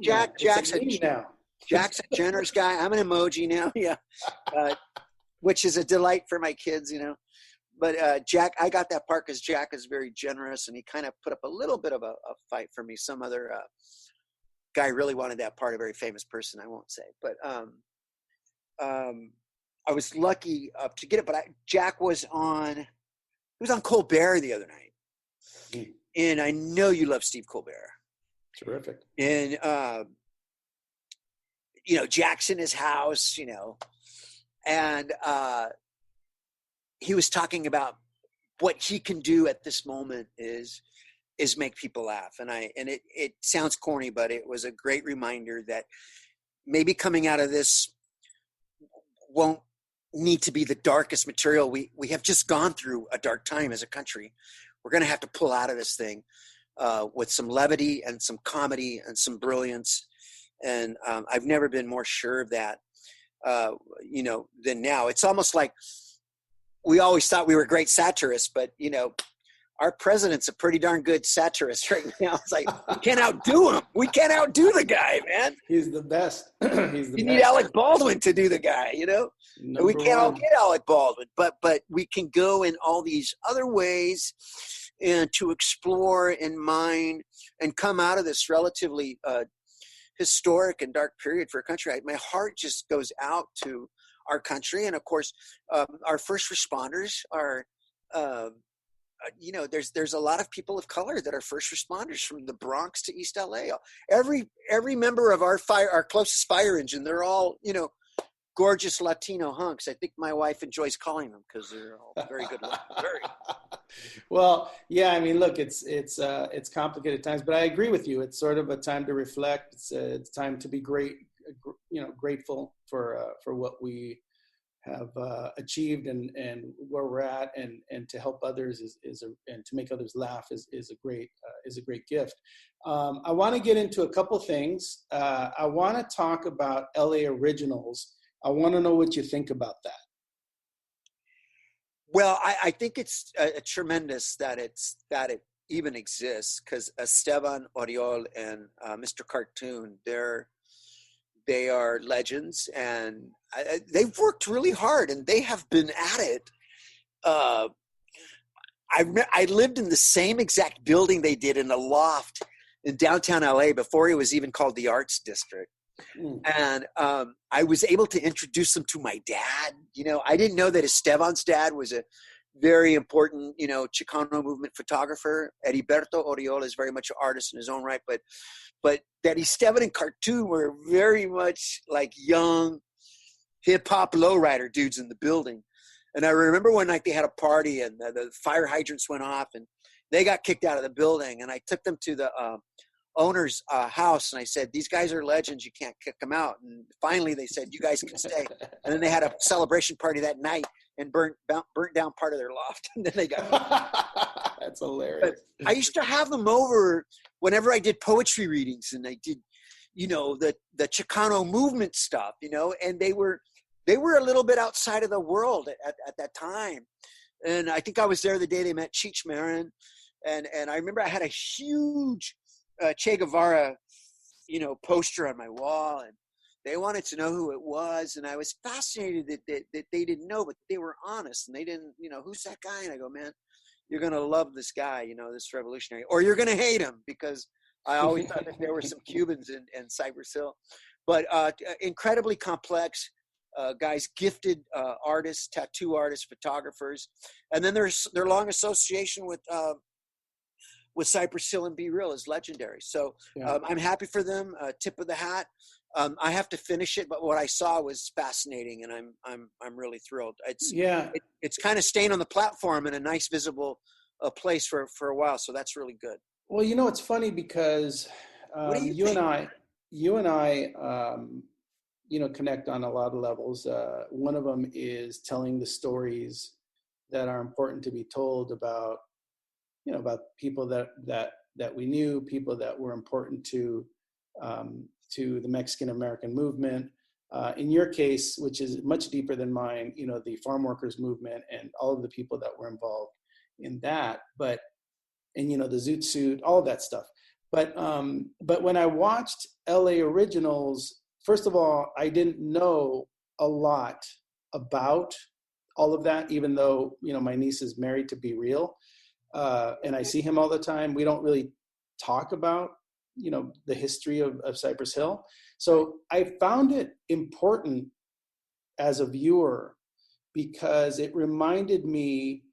now. Jack's a generous guy. I'm an emoji now, yeah, which is a delight for my kids, But Jack, I got that part because Jack is very generous, and he kind of put up a little bit of a fight for me. Some other guy really wanted that part, a very famous person, I won't say. But I was lucky to get it. But Jack was on Colbert the other night. and I know you love Steve Colbert. Terrific. And Jack's in his house, and he was talking about what he can do at this moment is make people laugh. And it sounds corny, but it was a great reminder that maybe coming out of this won't need to be the darkest material. We have just gone through a dark time as a country. We're going to have to pull out of this thing with some levity and some comedy and some brilliance. And I've never been more sure of that, than now. It's almost like we always thought we were great satirists, but, our president's a pretty darn good satirist right now. It's like, we can't outdo him. We can't outdo the guy, man. He's the best. You need Alec Baldwin to do the guy, We can't all get Alec Baldwin, but we can go in all these other ways and to explore and mine and come out of this relatively historic and dark period for a country. My heart just goes out to our country. And of course, our first responders are, there's a lot of people of color that are first responders from the Bronx to East LA. Every member of our closest fire engine, they're all, gorgeous Latino hunks. I think my wife enjoys calling them because they're all very good looking. Very. Well, yeah, I mean, look, it's complicated times, but I agree with you. It's sort of a time to reflect. It's time to be grateful for what we have achieved and where we're at, and to help others and to make others laugh is a great gift. I want to get into a couple things. I want to talk about LA Originals. I want to know what you think about that. Well, I think it's tremendous that it even exists, because Esteban Oriol and Mr. Cartoon, they are legends, and they've worked really hard, and they have been at it. I lived in the same exact building they did, in a loft in downtown LA before it was even called the Arts District. And I was able to introduce them to my dad. I didn't know that Esteban's dad was a very important, Chicano movement photographer. Heriberto Oriol is very much an artist in his own right, but that Esteban and Cartoon were very much like young hip hop lowrider dudes in the building. And I remember one night they had a party, and the fire hydrants went off, and they got kicked out of the building. And I took them to the owner's house, and I said, "These guys are legends. You can't kick them out." And finally they said, "You guys can stay." And then they had a celebration party that night and burnt down part of their loft. And then they got That's hilarious. But I used to have them over whenever I did poetry readings, and I did, the Chicano movement stuff, and they were a little bit outside of the world at that time. And I think I was there the day they met Cheech Marin. And I remember I had a huge Che Guevara, poster on my wall, and they wanted to know who it was. And I was fascinated that they didn't know, but they were honest, and they didn't, who's that guy? And I go, "Man, you're going to love this guy, this revolutionary, or you're going to hate him," because I always thought that there were some Cubans in Cypress Hill. But incredibly complex guys, gifted artists, tattoo artists, photographers. And then there's their long association with Cypress Hill and Be Real is legendary. So Yeah. I'm happy for them. Tip of the hat. I have to finish it, but what I saw was fascinating, and I'm really thrilled. It's kind of staying on the platform in a nice visible place for a while, so that's really good. Well, it's funny because you and I connect on a lot of levels. One of them is telling the stories that are important to be told about people that we knew, people that were important to the Mexican American movement. In your case, which is much deeper than mine, the farm workers movement and all of the people that were involved in that. And the Zoot Suit, all of that stuff. But when I watched LA Originals, first of all, I didn't know a lot about all of that, even though, my niece is married to Be Real. And I see him all the time. We don't really talk about, the history of Cypress Hill. So I found it important as a viewer because it reminded me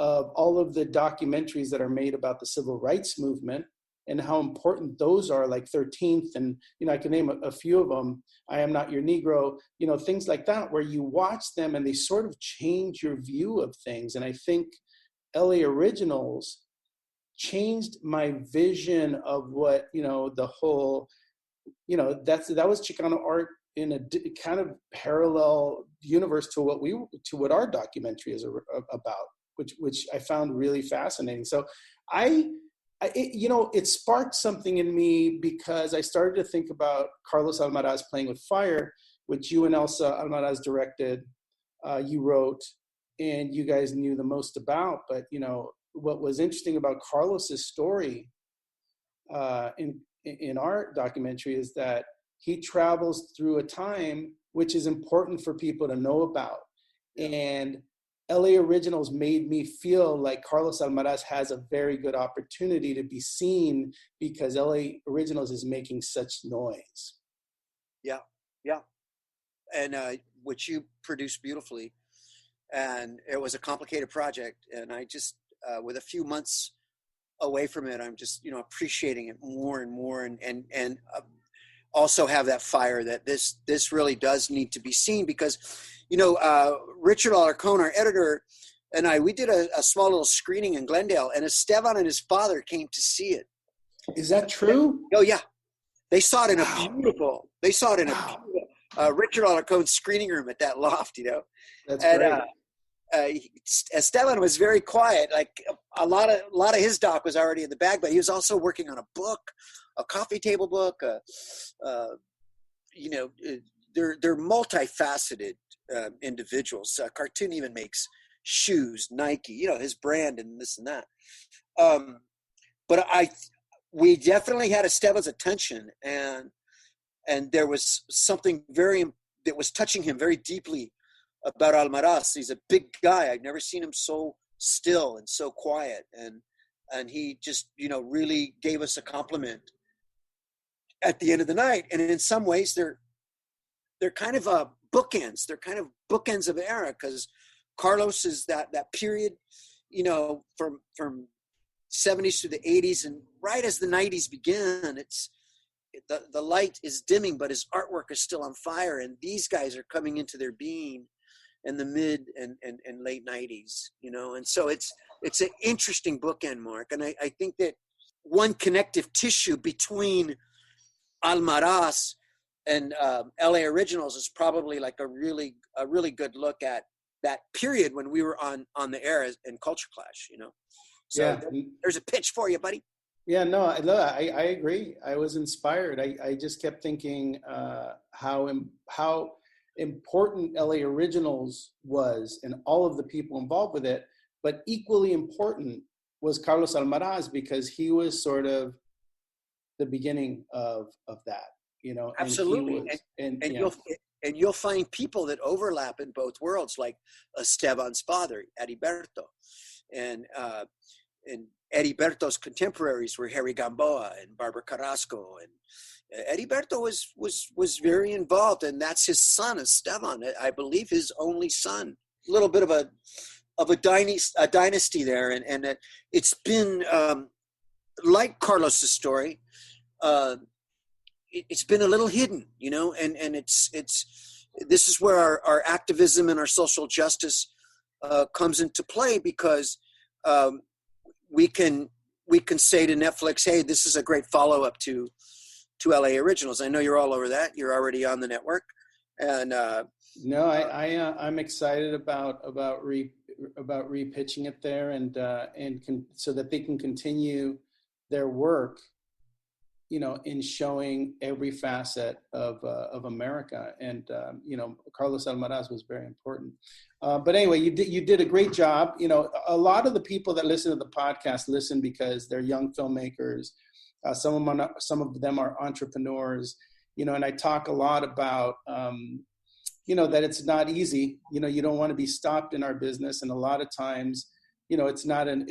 of all of the documentaries that are made about the civil rights movement and how important those are, like 13th, and, you know, I can name a few of them, I Am Not Your Negro, you know, things like that, where you watch them and they sort of change your view of things. And I think LA Originals changed my vision of what, you know, the whole, you know, that was Chicano art in a kind of parallel universe to what our documentary is about, which I found really fascinating. So you know, it sparked something in me because I started to think about Carlos Almaraz Playing with Fire, which you and Elsa Almaraz directed, you wrote, and you guys knew the most about. But, you know, what was interesting about Carlos's story in our documentary is that he travels through a time which is important for people to know about. And LA Originals made me feel like Carlos Almaraz has a very good opportunity to be seen because LA Originals is making such noise. Yeah. And which you produced beautifully. And it was a complicated project. And I just, with a few months away from it, I'm just, you know, appreciating it more and more, and also have that fire that this really does need to be seen, because, you know, Richard Alarcón, our editor, and we did a small little screening in Glendale, and Esteban and his father came to see it. Is that true? Oh yeah, they saw it in a beautiful. They saw it in a beautiful Richard Alarcón's screening room at that loft. You know, that's great. Esteban was very quiet. Like a lot of his doc was already in the bag, but he was also working on a book, a coffee table book. You know, they're multifaceted individuals. Cartoon even makes shoes, Nike, you know, his brand and this and that. But we definitely had Esteban's attention, and there was something that was touching him very deeply about Almaraz. He's a big guy. I've never seen him so still and so quiet, and he just, you know, really gave us a compliment at the end of the night. And in some ways they're kind of bookends. They're kind of bookends of era, because Carlos is that period, you know, from 70s to the 80s, and right as the 90s begin, the light is dimming, but his artwork is still on fire, and these guys are coming into their being in the mid and late 90s, you know. And so it's an interesting bookend, Mark, and I think that one connective tissue between Almaraz and LA Originals is probably like a really good look at that period when we were on the air in Culture Clash, you know. So yeah, there's a pitch for you, buddy. Yeah, no, I agree. I was inspired. I just kept thinking how important LA Originals was and all of the people involved with it, but equally important was Carlos Almaraz, because he was sort of the beginning of that, you know. Absolutely. And you'll find people that overlap in both worlds, like Esteban's father, Heriberto, and Heriberto's contemporaries were Harry Gamboa and Barbara Carrasco, and Heriberto was very involved, and that's his son Esteban, I believe his only son. A little bit of a dynasty there, and it's been like Carlos's story. It's been a little hidden, you know, and it's this is where our activism and our social justice comes into play, because we can say to Netflix, hey, this is a great follow-up to LA Originals. I know you're all over that. You're already on the network, and no, I'm excited about repitching it there, and so that they can continue their work, you know, in showing every facet of America. And you know, Carlos Almaraz was very important. But anyway, you did a great job. You know, a lot of the people that listen to the podcast listen because they're young filmmakers. Some of them are entrepreneurs. You know, and I talk a lot about you know, that it's not easy. You know, you don't want to be stopped in our business, and a lot of times, you know, it's not an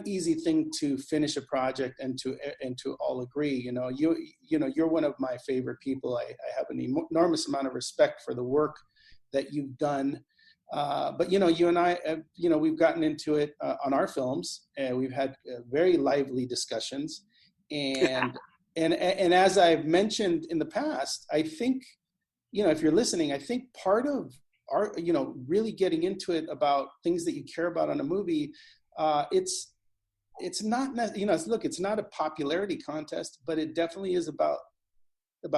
easy thing to finish a project and to all agree. You know, you're one of my favorite people. I have an enormous amount of respect for the work that you've done But you and I, we've gotten into it on our films, and we've had very lively discussions. And and as I've mentioned in the past, I think, if you're listening, I think part of our, really getting into it about things that you care about on a movie, it's not, look, it's not a popularity contest, but it definitely is about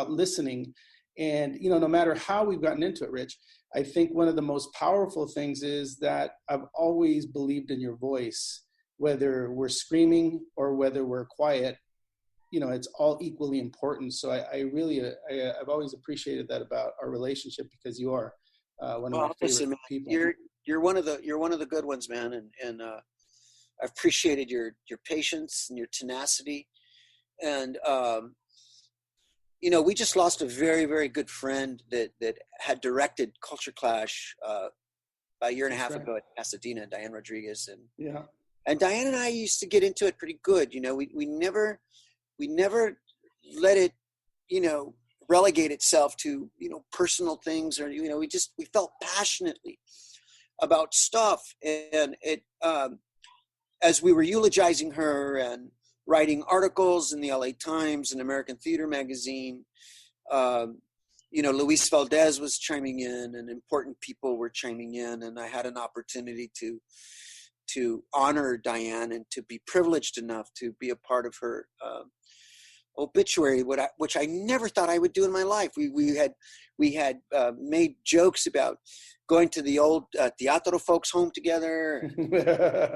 listening. And, no matter how we've gotten into it, Rich, I think one of the most powerful things is that I've always believed in your voice, whether we're screaming or whether we're quiet. It's all equally important. So I've always appreciated that about our relationship, because you are one of my favorite people. You're one of the good ones, man. And I've appreciated your patience and your tenacity. And, we just lost a very, very good friend that had directed Culture Clash about a year and a half ago at Pasadena, Diane Rodriguez. And Diane and I used to get into it pretty good. We never let it, relegate itself to, personal things, or, we felt passionately about stuff. And it, as we were eulogizing her and writing articles in the LA Times and American Theater Magazine, Luis Valdez was chiming in, and important people were chiming in. And I had an opportunity to honor Diane and to be privileged enough to be a part of her obituary, which I never thought I would do in my life. We had made jokes about going to the old Teatro folks home together,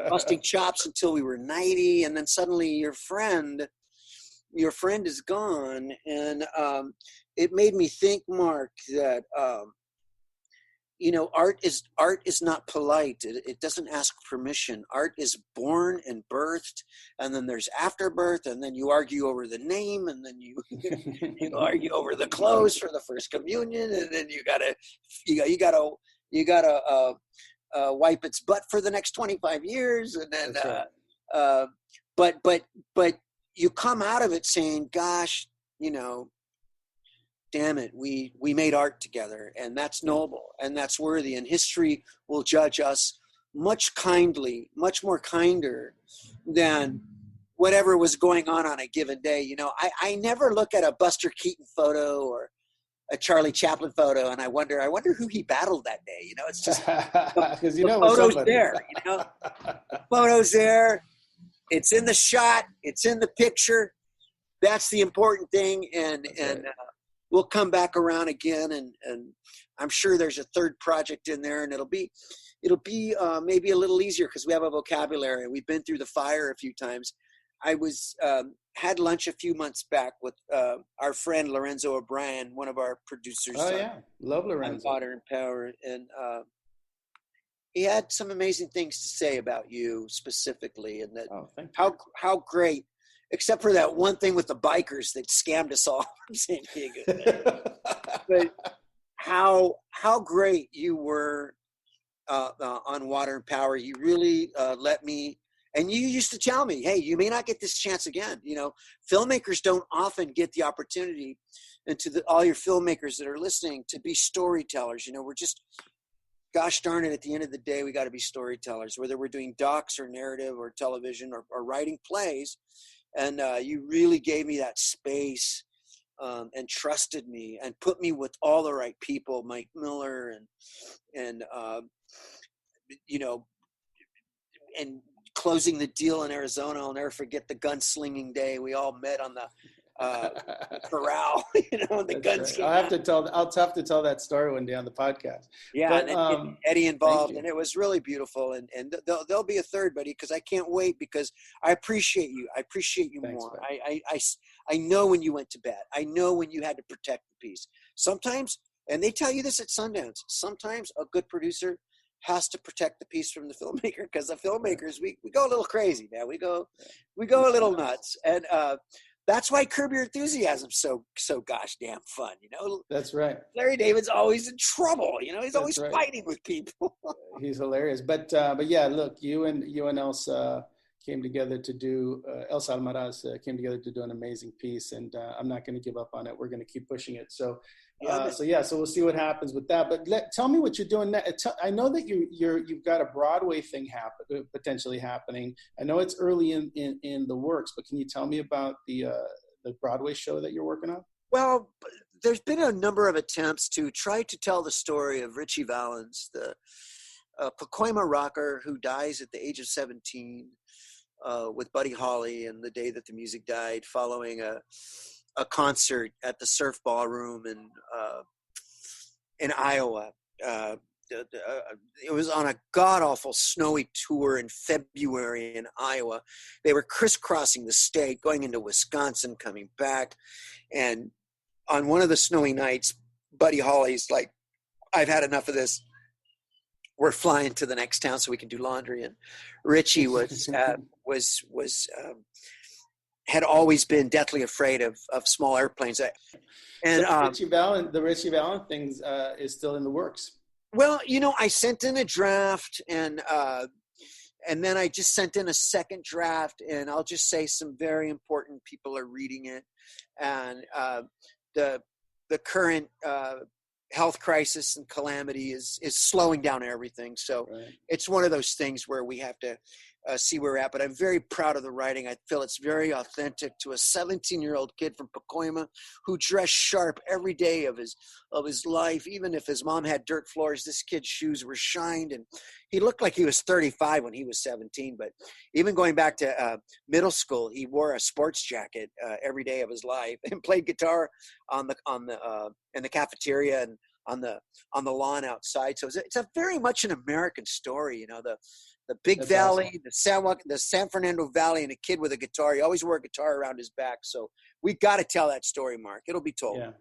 busting chops until we were 90, and then suddenly your friend is gone, and it made me think, Mark, that art is not polite. It doesn't ask permission. Art is born and birthed, and then there's afterbirth, and then you argue over the name, and then you argue over the clothes for the first communion, and then you gotta wipe its butt for the next 25 years, and then but you come out of it saying, gosh, damn it, we made art together, and that's noble, and that's worthy, and history will judge us much more kinder than whatever was going on a given day. I never look at a Buster Keaton photo or a Charlie Chaplin photo and I wonder who he battled that day. It's just the photo's there. The photo's there. It's in the shot. It's in the picture. That's the important thing, and we'll come back around again, and I'm sure there's a third project in there, and it'll be maybe a little easier because we have a vocabulary. We've been through the fire a few times. I was had lunch a few months back with our friend Lorenzo O'Brien, one of our producers. Oh yeah, love Lorenzo. On Water and Power, and he had some amazing things to say about you specifically, and that how great. Except for that one thing with the bikers that scammed us all from San Diego. But how great you were on Water and Power. You really let me, and you used to tell me, hey, you may not get this chance again. Filmmakers don't often get the opportunity, and to all your filmmakers that are listening, to be storytellers. We're just, gosh darn it, at the end of the day, we got to be storytellers, whether we're doing docs or narrative or television or writing plays. And you really gave me that space and trusted me and put me with all the right people, Mike Miller and closing the deal in Arizona. I'll never forget the gunslinging day. We all met on the corral, the guns. Right. I'll have to tell that story one day on the podcast. Yeah, but, and Eddie involved, and it was really beautiful. And there'll be a third, buddy, because I can't wait, because I appreciate you. I appreciate you. Thanks, more. I know when you went to bed. I know when you had to protect the piece. Sometimes, and they tell you this at Sundance, sometimes a good producer has to protect the piece from the filmmaker, because the filmmakers, we go a little crazy, man. We go a little nuts. And that's why Curb Your Enthusiasm's so gosh damn fun, That's right. Larry David's always in trouble, he's always fighting with people. He's hilarious. But yeah, look, you and Elsa came together to do, Elsa Almaraz came together to do an amazing piece, and I'm not going to give up on it. We're going to keep pushing it. So So we'll see what happens with that. But tell me what you're doing next. I know that you've got a Broadway thing potentially happening. I know it's early in the works, but can you tell me about the Broadway show that you're working on? Well, there's been a number of attempts to try to tell the story of Richie Valens, the Pacoima rocker who dies at the age of 17 with Buddy Holly, and the day that the music died, following a concert at the Surf Ballroom in Iowa. It was on a god-awful snowy tour in February in Iowa. They were crisscrossing the state, going into Wisconsin, coming back. And on one of the snowy nights, Buddy Holly's like, I've had enough of this. We're flying to the next town so we can do laundry. And Richie had always been deathly afraid of small airplanes. And the Richie Valens thing is still in the works. Well, I sent in a draft, and then I just sent in a second draft, and I'll just say some very important people are reading it, and the current health crisis and calamity is slowing down everything. So It's one of those things where we have to see where we're at. But I'm very proud of the writing. I feel it's very authentic to a 17-year-old kid from Pacoima who dressed sharp every day of his life. Even if his mom had dirt floors, this kid's shoes were shined, and he looked like he was 35 when he was 17. But even going back to middle school, he wore a sports jacket every day of his life and played guitar in the cafeteria and on the lawn outside. So it's a very much an American story, the Big That's Valley, awesome. the San Fernando Valley, and a kid with a guitar. He always wore a guitar around his back. So we got to tell that story, Mark. It'll be told. Yeah.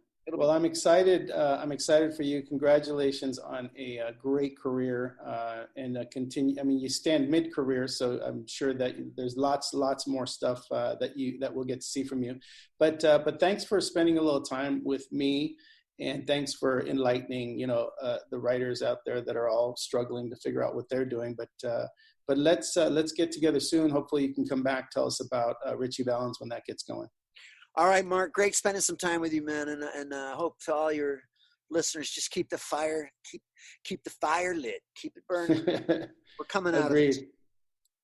I'm excited. I'm excited for you. Congratulations on a great career and continue. I mean, you stand mid-career, so I'm sure that there's lots more stuff that we'll get to see from you. But thanks for spending a little time with me. And thanks for enlightening, the writers out there that are all struggling to figure out what they're doing. But let's get together soon. Hopefully you can come back, tell us about Richie Valens when that gets going. All right, Mark. Great spending some time with you, man. And hope to all your listeners just keep the fire lit, keep it burning. We're coming out Agreed. of this.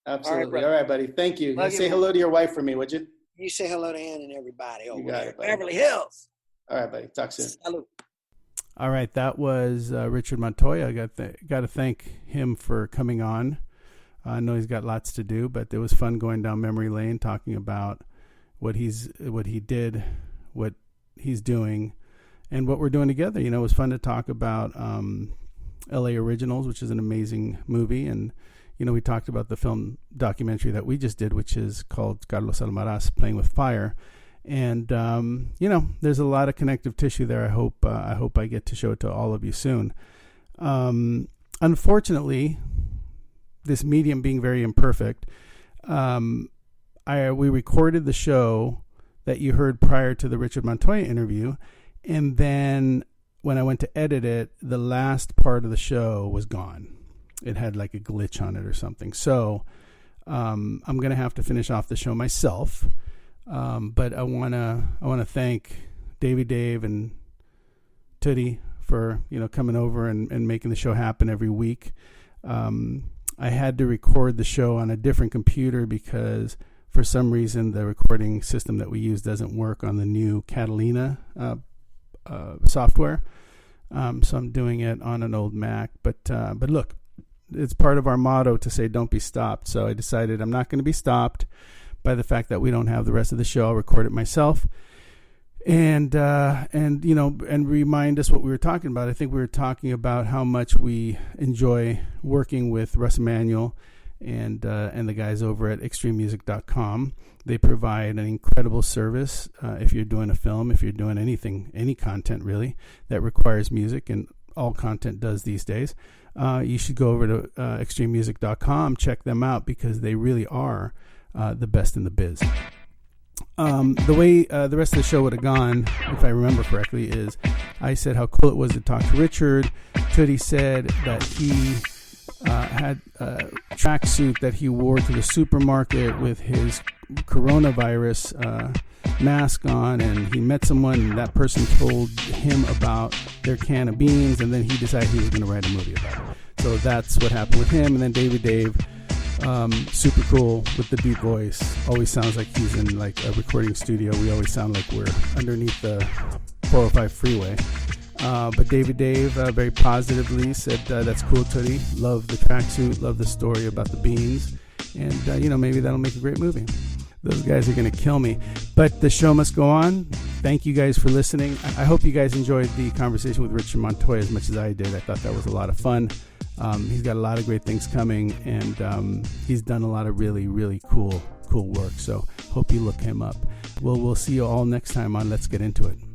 Absolutely. All right, buddy. Thank you. Say hello to your wife for me, would you? You say hello to Ann and everybody over there. It, Beverly Hills. All right, buddy. Talk soon. Salud. All right, that was Richard Montoya. Got to thank him for coming on. I know he's got lots to do, but it was fun going down memory lane, talking about what he did, what he's doing, and what we're doing together. It was fun to talk about L.A. Originals, which is an amazing movie, and we talked about the film documentary that we just did, which is called Carlos Almaraz Playing with Fire. And, there's a lot of connective tissue there. I hope I get to show it to all of you soon. Unfortunately, this medium being very imperfect, we recorded the show that you heard prior to the Richard Montoya interview. And then when I went to edit it, the last part of the show was gone. It had like a glitch on it or something. So I'm going to have to finish off the show myself. But I wanna thank Dave and Tootie for coming over and making the show happen every week. I had to record the show on a different computer because for some reason the recording system that we use doesn't work on the new Catalina software. So I'm doing it on an old Mac. But look, it's part of our motto to say don't be stopped. So I decided I'm not going to be stopped by the fact that we don't have the rest of the show. I'll record it myself, and remind us what we were talking about. I think we were talking about how much we enjoy working with Russ Emanuel and the guys over at extrememusic.com. They provide an incredible service if you're doing a film, if you're doing anything, any content really that requires music, and all content does these days. You should go over to extrememusic.com, check them out, because they really are the best in the biz. The way the rest of the show would have gone, if I remember correctly, is I said how cool it was to talk to Richard. Tootie said that he had a tracksuit that he wore to the supermarket with his coronavirus mask on, and he met someone, and that person told him about their can of beans, and then he decided he was going to write a movie about it. So that's what happened with him. And then David Dave, super cool with the deep voice. Always sounds like he's in like a recording studio. We always sound like we're underneath the 405 freeway. But David Dave very positively said, that's cool, Tootie. Love the tracksuit, love the story about the beans. And, maybe that'll make a great movie. Those guys are going to kill me. But the show must go on. Thank you guys for listening. I hope you guys enjoyed the conversation with Richard Montoya as much as I did. I thought that was a lot of fun. He's got a lot of great things coming, and he's done a lot of really, really cool work. So hope you look him up. We'll see you all next time on Let's Get Into It.